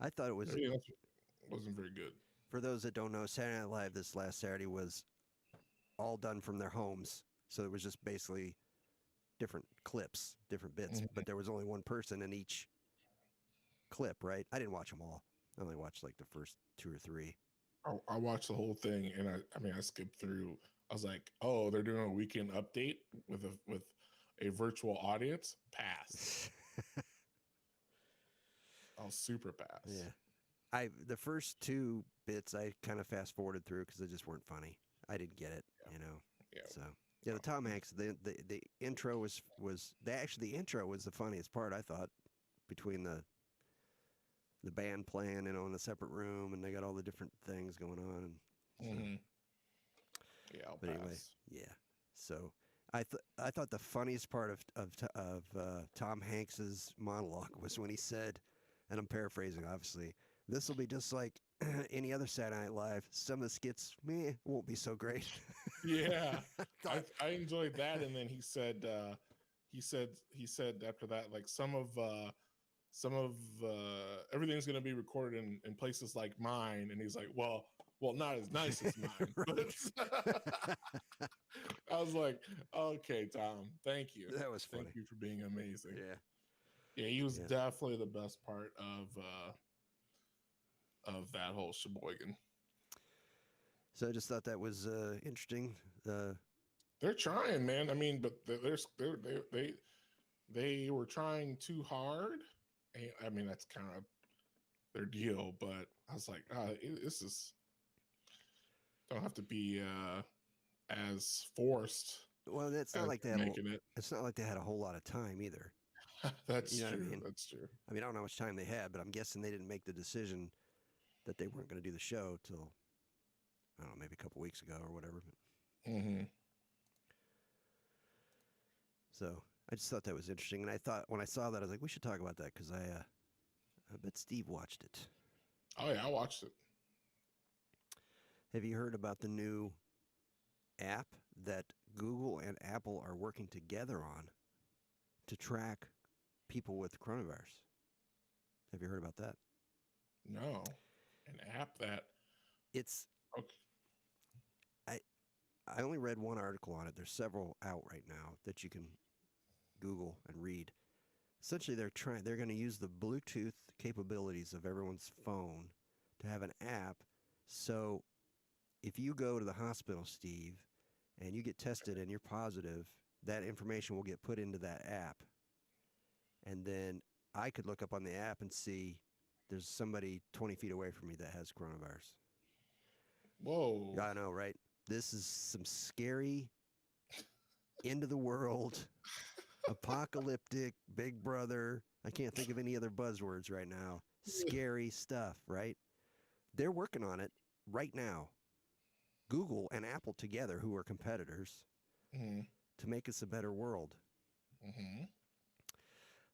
I thought it was... Everything else wasn't very good. For those that don't know, Saturday Night Live this last Saturday was all done from their homes. So it was just basically different clips, different bits. Mm-hmm. But there was only one person in each clip, right? I didn't watch them all. I only watched like the first 2 or 3. I watched the whole thing, and I skipped through. I was like, "Oh, they're doing a weekend update with a virtual audience." Pass. I'll super pass. Yeah, the first 2 bits I kind of fast forwarded through because they just weren't funny. I didn't get it, Yeah. So the Tom Hanks, the intro was the intro was the funniest part, I thought, between the band playing in a separate room, and they got all the different things going on. So. Mm-hmm. Yeah, I'll pass. Anyway, yeah. So I thought the funniest part of Tom Hanks's monologue was when he said, and I'm paraphrasing, obviously, this will be just like any other Saturday Night Live. Some of the skits, won't be so great. Yeah, I enjoyed that, and then he said after that, like some of everything's going to be recorded in places like mine, and he's like, well, not as nice as mine. I was like, okay, Tom, thank you. That was funny. Thank you for being amazing. Yeah, he was definitely the best part of that whole sheboygan. So I just thought that was interesting. They're trying, man. I mean, but they were trying too hard. I mean, that's kind of their deal, but I was like, this is don't have to be as forced Well, it's not as like they they're had making it. it's not like they had a whole lot of time either. That's You know true. what I mean? That's true. I mean, I don't know how much time they had, but I'm guessing they didn't make the decision that they weren't going to do the show till, I don't know, maybe a couple weeks ago or whatever. Mm-hmm. So I just thought that was interesting, and I thought when I saw that, I was like, we should talk about that because I bet Steve watched it. Oh yeah, I watched it. Have you heard about the new app that Google and Apple are working together on to track people with coronavirus? Have you heard about that? No, an app that It's okay. I only read one article on it. There's several out right now that you can Google and read. Essentially, they're going to use the Bluetooth capabilities of everyone's phone to have an app. So if you go to the hospital, Steve, and you get tested and you're positive, that information will get put into that app. And then I could look up on the app and see there's somebody 20 feet away from me that has coronavirus. Whoa. I know, right? This is some scary, end of the world, apocalyptic, Big Brother. I can't think of any other buzzwords right now. Scary stuff, right? They're working on it right now. Google and Apple together, who are competitors, Mm-hmm. to make us a better world. Mm-hmm.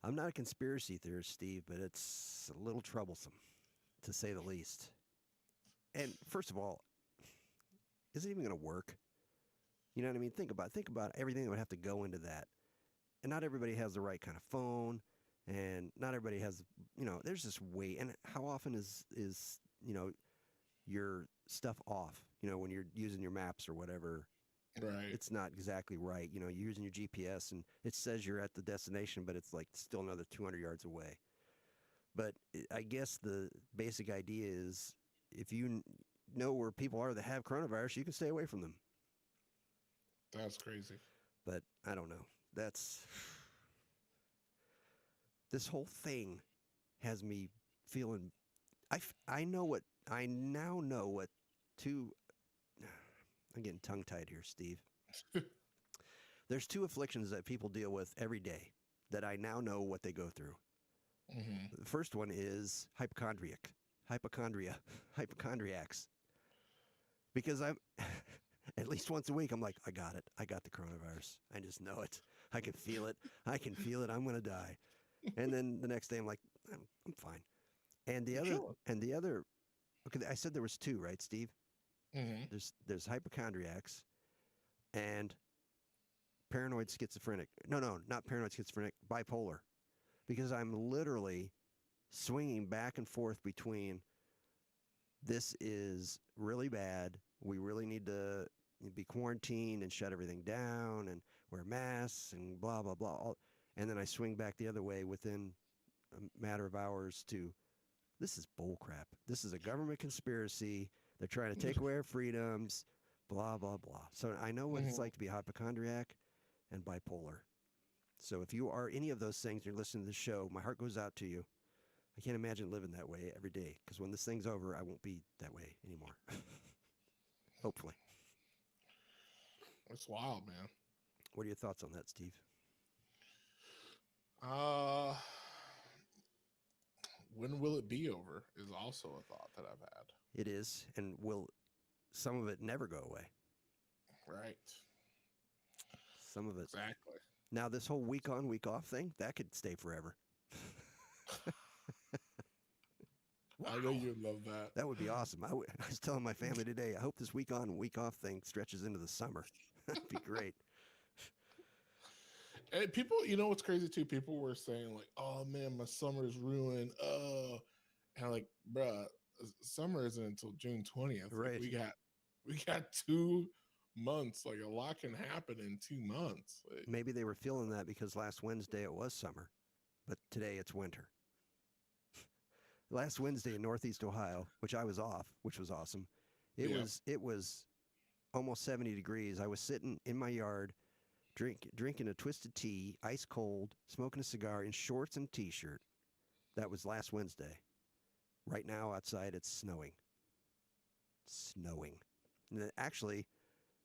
I'm not a conspiracy theorist, Steve, but it's a little troublesome, to say the least. And first of all, is it even going to work? You know what I mean? Think about everything that would have to go into that. And not everybody has the right kind of phone, and not everybody has, there's this way. And how often is your stuff off? When you're using your maps or whatever, Right. it's not exactly right. You're using your GPS and it says you're at the destination, but it's like still another 200 yards away. But I guess the basic idea is if you know where people are that have coronavirus, you can stay away from them. That's crazy. But I don't know. This whole thing has me feeling. I now know what two. I'm getting tongue tied here, Steve. There's two afflictions that people deal with every day that I now know what they go through. Mm-hmm. The first one is hypochondriacs. Because I'm at least once a week, I'm like, I got it. I got the coronavirus. I just know it. I can feel it. I'm going to die. And then the next day, I'm like, I'm fine. And the other, okay, I said there was two, right, Steve? Mm-hmm. There's hypochondriacs and paranoid schizophrenic. No, not paranoid schizophrenic, bipolar. Because I'm literally swinging back and forth between this is really bad. We really need to be quarantined and shut everything down and wear masks and blah, blah, blah. And then I swing back the other way within a matter of hours to this is bullcrap. This is a government conspiracy. They're trying to take away our freedoms, blah, blah, blah. So I know what it's like to be a hypochondriac and bipolar. So if you are any of those things, you're listening to the show, my heart goes out to you. I can't imagine living that way every day because when this thing's over, I won't be that way anymore. Hopefully. It's wild, man. What are your thoughts on that, Steve? When will it be over is also a thought that I've had. It is, and will some of it never go away? Right. Some of it. Exactly. Now, this whole week on, week off thing, that could stay forever. I know you'd love that. That would be awesome. I was telling my family today, I hope this week on, week off thing stretches into the summer. That'd be great. And people, what's crazy too? People were saying like, "Oh man, my summer's ruined." And I'm like, bruh, summer isn't until June 20th. Right. Like, we got 2 months. Like a lot can happen in 2 months. Like, Maybe they were feeling that because last Wednesday it was summer, but today it's winter. Last Wednesday in Northeast Ohio, which I was off, which was awesome. It was almost 70 degrees. I was sitting in my yard, drinking a twisted tea, ice cold, smoking a cigar in shorts and t-shirt. That was last Wednesday. Right now outside it's snowing. And it actually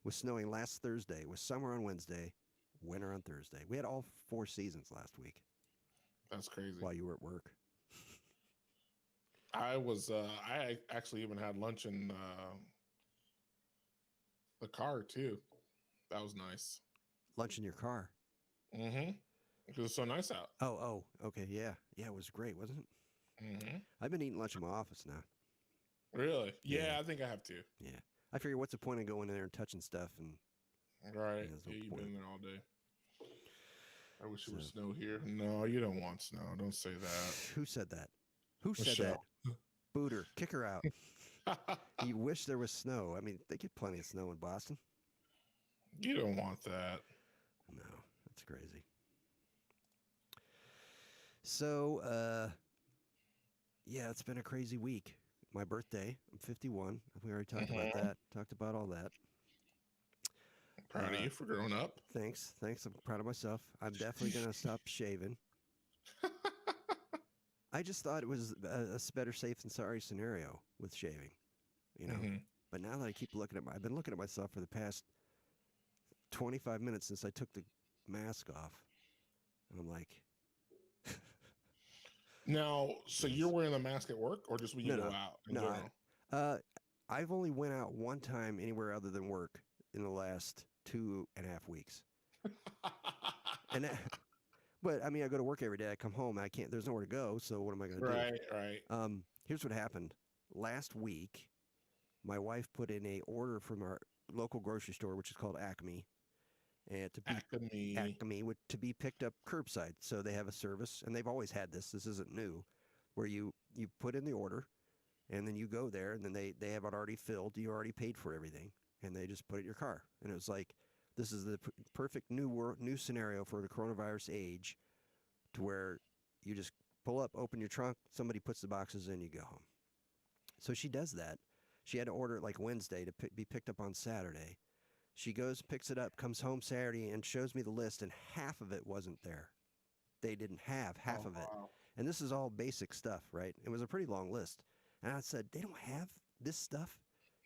was snowing last Thursday. It was summer on Wednesday, winter on Thursday. We had all 4 seasons last week. That's crazy. While you were at work. I was. I actually even had lunch in the car too. That was nice. Lunch in your car. Mm-hmm. Because it's so nice out. Oh, okay, yeah, it was great, wasn't it? Mm-hmm. I've been eating lunch in my office now. Really? Yeah, I think I have to. Yeah, I figure, what's the point of going in there and touching stuff? And right, no you've point. been there all day. I wish it was snow here. No, you don't want snow. Don't say that. Who said that? Who said Michelle. that? Booter, kick her out. You wish there was snow. I mean, they get plenty of snow in Boston. You don't want that. No, that's crazy. So, yeah, it's been a crazy week. My birthday, I'm 51. We already talked about that. Talked about all that. Proud of you for growing up. Thanks. I'm proud of myself. I'm definitely going to stop shaving. I just thought it was a better safe than sorry scenario with shaving, you know. But now that I keep looking at I've been looking at myself for the past 25 minutes since I took the mask off. And I'm like... Now, so you're wearing the mask at work, or just when you go out in general? I've only went out one time anywhere other than work in the last 2.5 weeks. But I mean, I go to work every day. I come home. There's nowhere to go. So what am I going to do? Right. Here's what happened. Last week, my wife put in a order from our local grocery store, which is called Acme. And Acme, to be picked up curbside. So they have a service, and they've always had this. This isn't new, where you put in the order, and then you go there, and then they have it already filled. You already paid for everything, and they just put it in your car. And it was like, this is the perfect new scenario for the coronavirus age, to where you just pull up, open your trunk, somebody puts the boxes in, you go home. So she does that. She had to order it like Wednesday to be picked up on Saturday. She goes, picks it up, comes home Saturday, and shows me the list, and half of it wasn't there. They didn't have half of it. Wow. And this is all basic stuff, right? It was a pretty long list. And I said, they don't have this stuff?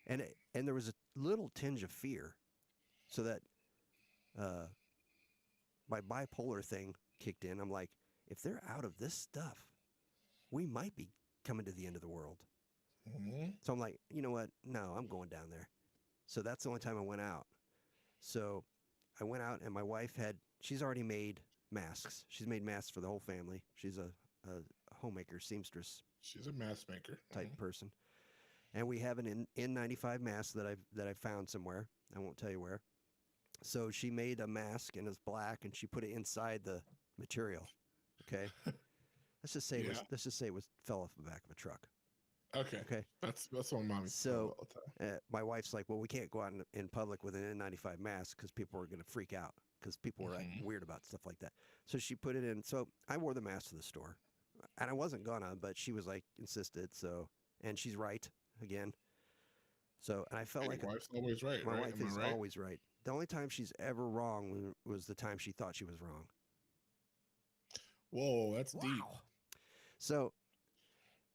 And there was a little tinge of fear, so that my bipolar thing kicked in. I'm like, if they're out of this stuff, we might be coming to the end of the world. So I'm like, you know what? No, I'm going down there. So that's the only time I went out. So I went out, and my wife she's already made masks. She's made masks for the whole family. She's a homemaker, seamstress. She's a mask maker type person. And we have an N95 mask that I found somewhere. I won't tell you where. So she made a mask, and it's black, and she put it inside the material. Okay. Let's just say it fell off the back of a truck. Okay. That's what mommy says all the time. My wife's like, well, we can't go out in public with an N95 mask because people are going to freak out, because people are acting weird about stuff like that. So she put it in. So I wore the mask to the store, and I wasn't gonna, but she was like, insisted. So, and she's right again. So, and I felt like my wife's always right. My wife is always right. The only time she's ever wrong was the time she thought she was wrong. Whoa, that's deep. So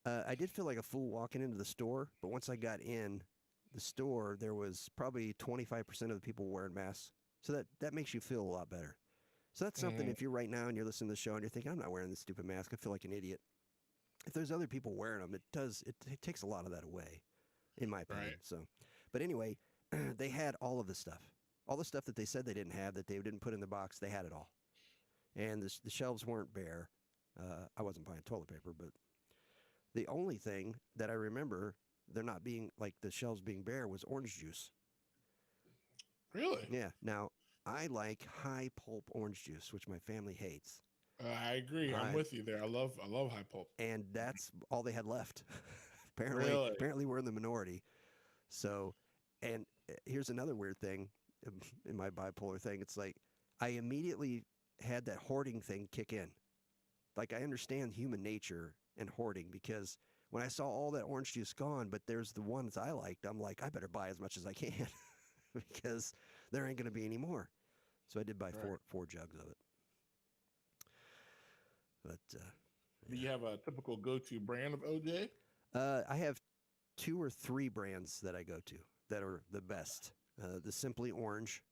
I did feel like a fool walking into the store, but once I got in the store, there was probably 25% of the people wearing masks. So that makes you feel a lot better. So that's something, if you're right now and you're listening to the show and you're thinking, I'm not wearing this stupid mask, I feel like an idiot. If there's other people wearing them, it takes a lot of that away, in my opinion. Right. So, but anyway, they had all of the stuff. All the stuff that they said they didn't have, that they didn't put in the box, they had it all. And the shelves weren't bare. I wasn't buying toilet paper, but the only thing that I remember there not being, like the shelves being bare, was orange juice. Really? Yeah. Now, I like high pulp orange juice, which my family hates. I agree. I'm with you there. I love high pulp. And that's all they had left. Really? Apparently we're in the minority. So, and here's another weird thing in my bipolar thing. It's like I immediately had that hoarding thing kick in. Like, I understand human nature and hoarding, because when I saw all that orange juice gone, but there's the ones I liked, I'm like, I better buy as much as I can because there ain't going to be any more. So I did buy four jugs of it. But do you have a typical go-to brand of OJ? I have 2 or 3 brands that I go to. that are the best. The Simply Orange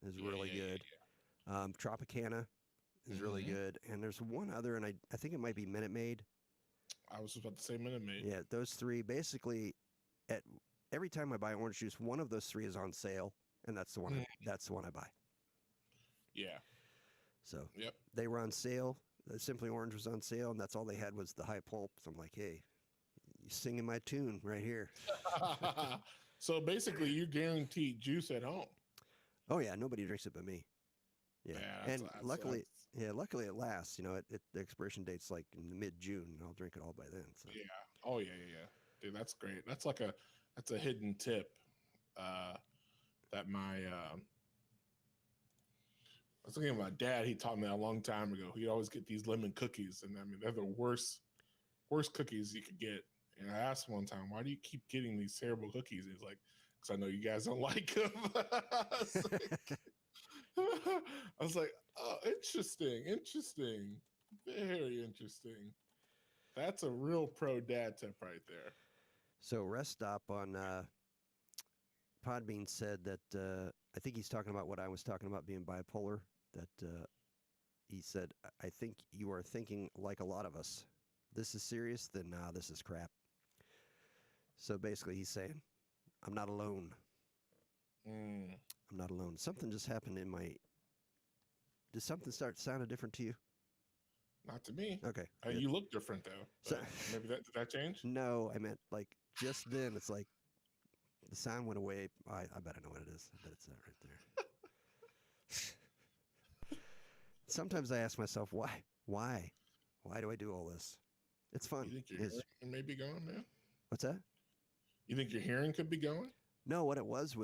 is really good. Tropicana is really good. And there's one other, and I think it might be Minute Maid. I was about to say Minute Maid. Yeah, those three basically. Every time I buy orange juice, one of those three is on sale, and that's the one. That's the one I buy. Yeah. So they were on sale. Simply Orange was on sale, and that's all they had was the high pulp. So I'm like, hey, you singing my tune right here. So basically, you guarantee juice at home. Oh yeah, nobody drinks it but me. Yeah, and luckily it lasts. You know, the expiration date's like in mid-June, and I'll drink it all by then. So. Yeah. Oh yeah. Dude, that's great. That's a hidden tip. That I was thinking of my dad. He taught me that a long time ago. He'd always get these lemon cookies, and I mean, they're the worst cookies you could get. And I asked him one time, "Why do you keep getting these terrible cookies?" He's like, "Because I know you guys don't like them." I was like, "Oh, interesting, very interesting." That's a real pro dad tip right there. So Rest Stop on Podbean said that I think he's talking about what I was talking about being bipolar. That he said, I think you are thinking like a lot of us. This is serious? Then nah, this is crap. So basically he's saying, I'm not alone. I'm not alone. Something just happened in my... Did something start sounding different to you? Not to me. Okay. You look different, though. So maybe did that change? No, I meant like just then it's like the sound went away. I bet I know what it is. I bet it's that right there. Sometimes I ask myself, why? Why do I do all this? It's fun. You think your hearing may be gone, man? What's that? You think your hearing could be going? No, what it was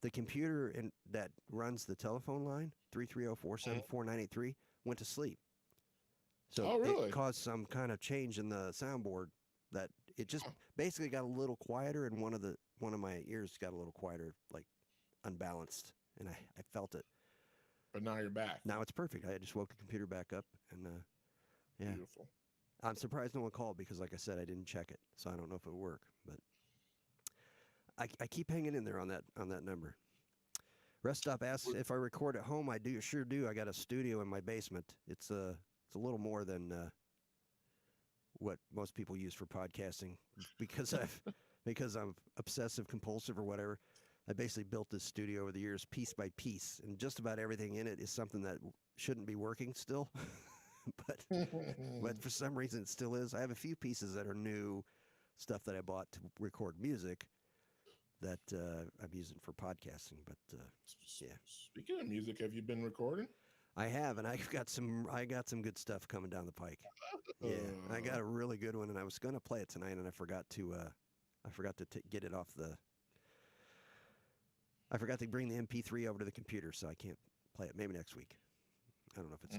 the computer that runs the telephone line, 330-474-4983, went to sleep. So really? It caused some kind of change in the soundboard that it just basically got a little quieter, and one of my ears got a little quieter, like unbalanced, and I felt it. But now you're back. Now it's perfect. I just woke the computer back up, and yeah. Beautiful. I'm surprised no one called because, like I said, I didn't check it, so I don't know if it would work. But I keep hanging in there on that number. Rest Stop asks if I record at home. I do, sure do. I got a studio in my basement. It's a little more than what most people use for podcasting because I'm obsessive compulsive or whatever. I basically built this studio over the years, piece by piece, and just about everything in it is something that shouldn't be working still. but for some reason it still is. I have a few pieces that are new stuff that I bought to record music that I'm using for podcasting. But yeah. Speaking of music, have you been recording? I have, and I got some good stuff coming down the pike. Yeah, I got a really good one, and I was going to play it tonight, and I forgot to get it off the. I forgot to bring the MP3 over to the computer, so I can't play it. Maybe next week. I don't know if it's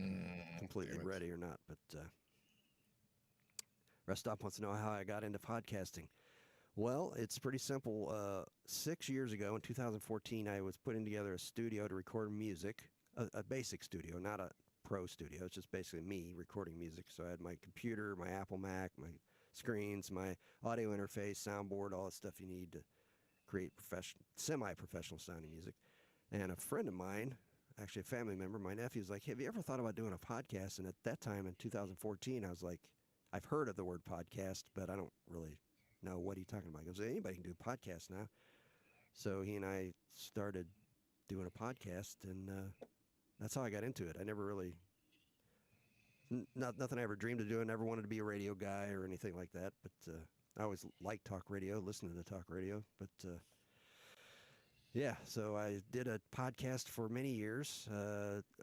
completely ready or not, but Rest Stop wants to know how I got into podcasting. Well, it's pretty simple. 6 years ago, in 2014, I was putting together a studio to record music, a basic studio, not a pro studio. It's just basically me recording music. So I had my computer, my Apple Mac, my screens, my audio interface, soundboard, all the stuff you need to create semi-professional sounding music. And a friend of mine, actually a family member, my nephew, was like, hey, have you ever thought about doing a podcast? And at that time in 2014, I was like, I've heard of the word podcast, but I don't really know what are you talking about. He goes, anybody can do a podcast now. So he and I started doing a podcast, and that's how I got into it. I never really, nothing I ever dreamed of doing. Never wanted to be a radio guy or anything like that, but I always liked talk radio, listening to talk radio, but yeah, so I did a podcast for many years,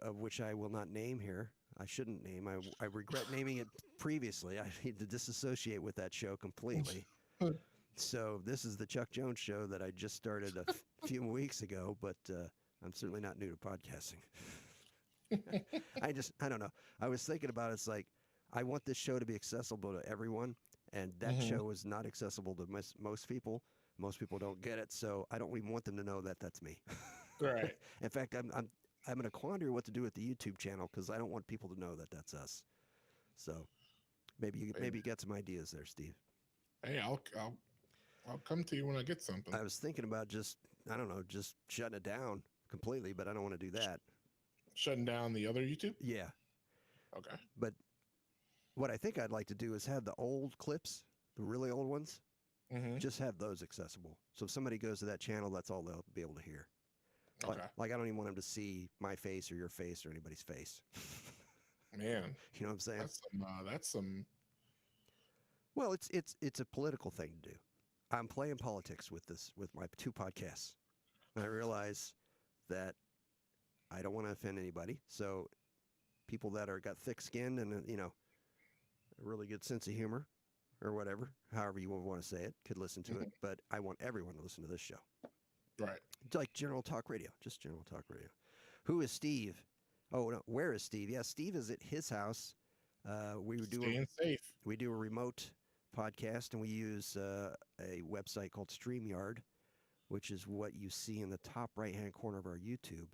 of which I will not name here. I shouldn't name. I regret naming it previously. I need to disassociate with that show completely. So this is the Chuck Jones Show that I just started a few weeks ago, but I'm certainly not new to podcasting. I don't know. I was thinking about it. It's like, I want this show to be accessible to everyone, and that show is not accessible to most people. Most people don't get it, so I don't even want them to know that that's me. Right. In fact, I'm in a quandary what to do with the YouTube channel because I don't want people to know that that's us. So maybe you got some ideas there, Steve. Hey, I'll come to you when I get something. I was thinking about just shutting it down completely, but I don't want to do that. Shutting down the other YouTube? Yeah. Okay. But what I think I'd like to do is have the old clips, the really old ones, just have those accessible. So if somebody goes to that channel, that's all they'll be able to hear. Okay. Like I don't even want them to see my face or your face or anybody's face. Man. You know what I'm saying? That's some. Well, it's a political thing to do. I'm playing politics with my 2 podcasts. And I realize that I don't want to offend anybody. So people that got thick skin and a really good sense of humor or whatever, however you want to say it, could listen to it. But I want everyone to listen to this show. Right. It's like general talk radio, just general talk radio. Who is Steve? Oh, no, where is Steve? Yeah, Steve is at his house. Staying safe. We do a remote podcast, and we use a website called StreamYard, which is what you see in the top right-hand corner of our YouTube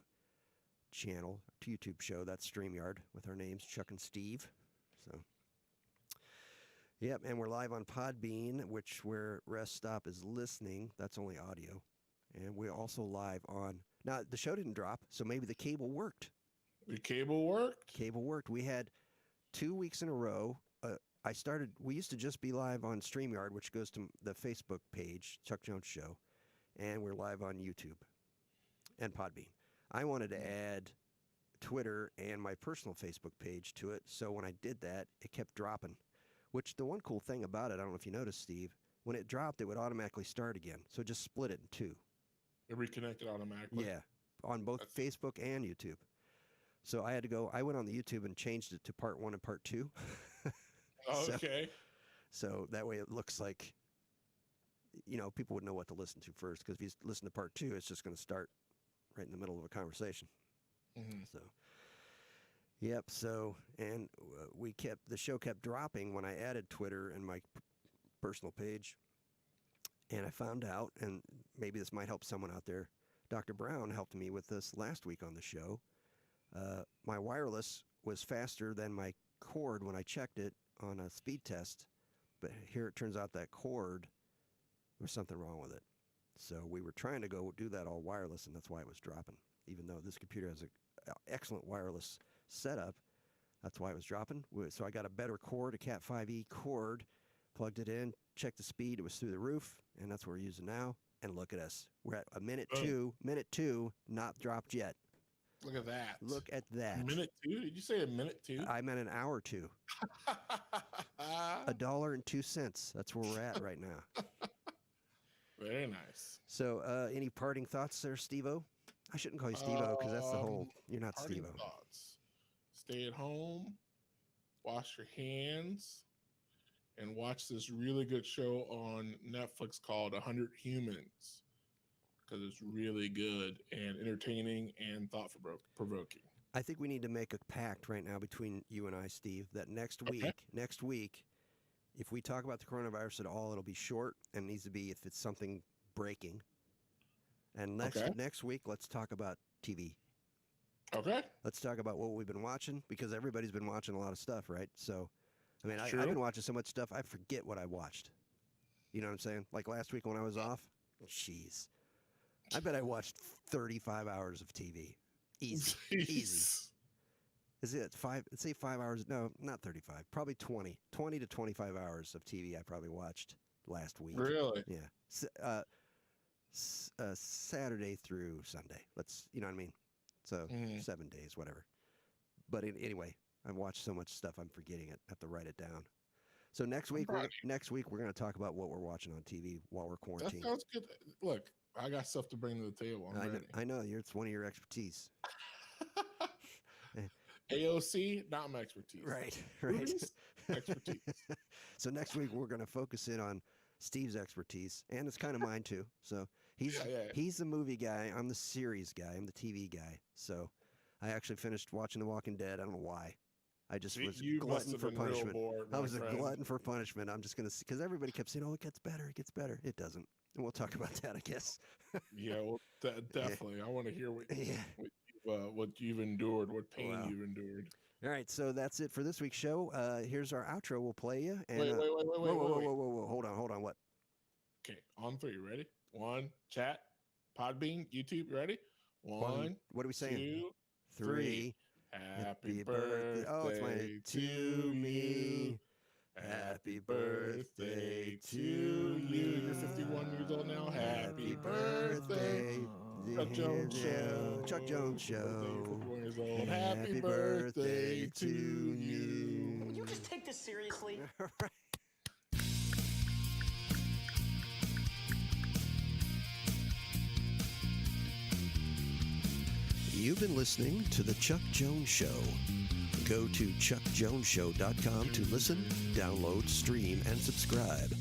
channel, YouTube show. That's StreamYard with our names, Chuck and Steve. So, yep, and we're live on Podbean, where Rest Stop is listening. That's only audio. And we're also live on... Now, the show didn't drop, so maybe the cable worked. The cable worked? Cable worked. We had 2 weeks in a row. We used to just be live on StreamYard, which goes to the Facebook page, Chuck Jones Show, and we're live on YouTube and Podbean. I wanted to add Twitter and my personal Facebook page to it, so when I did that, it kept dropping, which the one cool thing about it, I don't know if you noticed, Steve, when it dropped, it would automatically start again, so just split it in 2. It reconnected automatically? Yeah, on both Facebook and YouTube. So I went on the YouTube and changed it to part 1 and part 2. Okay. So that way it looks like, people would know what to listen to first, because if you listen to part 2, it's just going to start right in the middle of a conversation. So, yep. So, and the show kept dropping when I added Twitter and my personal page. And I found out, and maybe this might help someone out there, Dr. Brown helped me with this last week on the show. My wireless was faster than my cord when I checked it on a speed test, but here it turns out that cord, there was something wrong with it. So we were trying to go do that all wireless, and that's why it was dropping. Even though this computer has an excellent wireless setup, that's why it was dropping. So I got a better cord, a Cat 5e cord, plugged it in, checked the speed, it was through the roof, and that's what we're using now. And look at us. We're at a minute 2, not dropped yet. Look at that. Look at that. Minute 2? Did you say a minute 2? I meant an hour 2. $1.02. That's where we're at right now. Very nice. So, any parting thoughts there, Steve-O? I shouldn't call you Steve-O because that's the whole... You're not Steve-O. Thoughts. Stay at home, wash your hands, and watch this really good show on Netflix called 100 Humans, because it's really good and entertaining and thought-provoking. I think we need to make a pact right now between you and I, Steve, that next week, if we talk about the coronavirus at all, it'll be short and needs to be if it's something breaking. And next week, let's talk about TV. Okay. Let's talk about what we've been watching, because everybody's been watching a lot of stuff, right? So, I mean, Sure. I've been watching so much stuff, I forget what I watched. You know what I'm saying? Like last week when I was off, jeez. I bet I watched 35 hours of TV. Easy. Easy. Is it 5? Let's say 5 hours. No, not 35. Probably 20. 20 to 25 hours of TV I probably watched last week. Really? Yeah. Saturday through Sunday. You know what I mean? So 7 days, whatever. But anyway, I've watched so much stuff I'm forgetting it. I have to write it down. So next week we're going to talk about what we're watching on TV while we're quarantined. That sounds good. Look, I got stuff to bring to the table. I know. It's one of your expertise. AOC, not my expertise. Right. Movies, expertise. So next week we're going to focus in on Steve's expertise, and it's kind of mine too. So he's the movie guy. I'm the series guy. I'm the TV guy. So I actually finished watching The Walking Dead. I don't know why. I just was glutton for punishment. I was a glutton for punishment. I'm just going to see, because everybody kept saying, "Oh, it gets better. It gets better." It doesn't. And we'll talk about that, I guess. Yeah, well, definitely. Yeah. I want to hear what you've endured, what pain you've endured. All right, so that's it for this week's show. Here's our outro. We'll play you. And, wait. Whoa. Hold on. What? Okay, on three. Ready? One, chat, Podbean, YouTube. Ready? One, what are we saying? 2, 3. 3. Happy birthday Oh, it's my to you. Happy birthday to you. You're 51 years old now. Happy birthday. Chuck Jones Show. Chuck Jones Show. 51 years old. Happy birthday to you. Will you just take this seriously? Right. You've been listening to The Chuck Jones Show. Go to chuckjonesshow.com to listen, download, stream, and subscribe.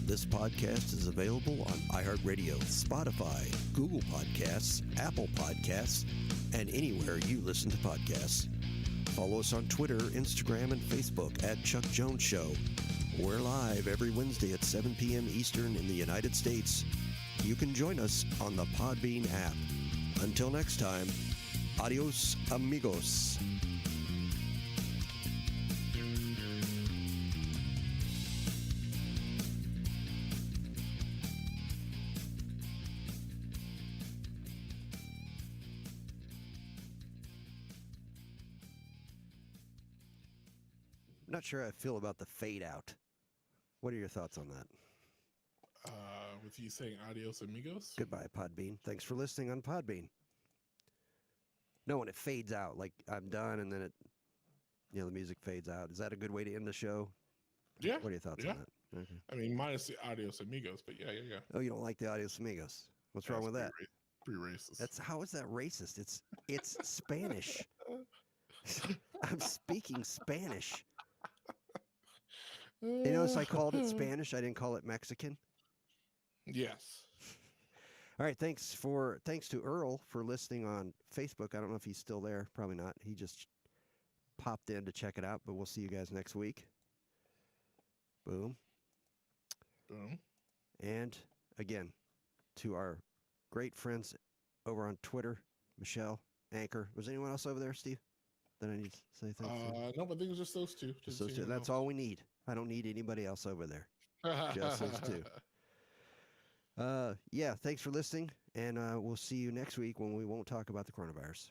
This podcast is available on iHeartRadio, Spotify, Google Podcasts, Apple Podcasts, and anywhere you listen to podcasts. Follow us on Twitter, Instagram, and Facebook at Chuck Jones Show. We're live every Wednesday at 7 p.m. Eastern in the United States. You can join us on the Podbean app. Until next time, adios, amigos. I'm not sure how I feel about the fade out. What are your thoughts on that? With you saying adios, amigos? Goodbye, Podbean. Thanks for listening on Podbean. No, when it fades out, like I'm done and then it, the music fades out. Is that a good way to end the show? Yeah. What are your thoughts on that? Okay. I mean, minus the adios, amigos, but yeah. Oh, you don't like the adios amigos? What's wrong with that? Pretty racist. How is that racist? It's Spanish. I'm speaking Spanish. You notice I called it Spanish. I didn't call it Mexican. Yes. All right. Thanks to Earl for listening on Facebook. I don't know if he's still there. Probably not. He just popped in to check it out, but we'll see you guys next week. Boom. Boom. And again, to our great friends over on Twitter, Michelle, Anchor. Was anyone else over there, Steve? That I need to say thanks to? No, but I think it was just those two. Just those two. That's all we need. I don't need anybody else over there. Just those two. Yeah, thanks for listening, and we'll see you next week when we won't talk about the coronavirus.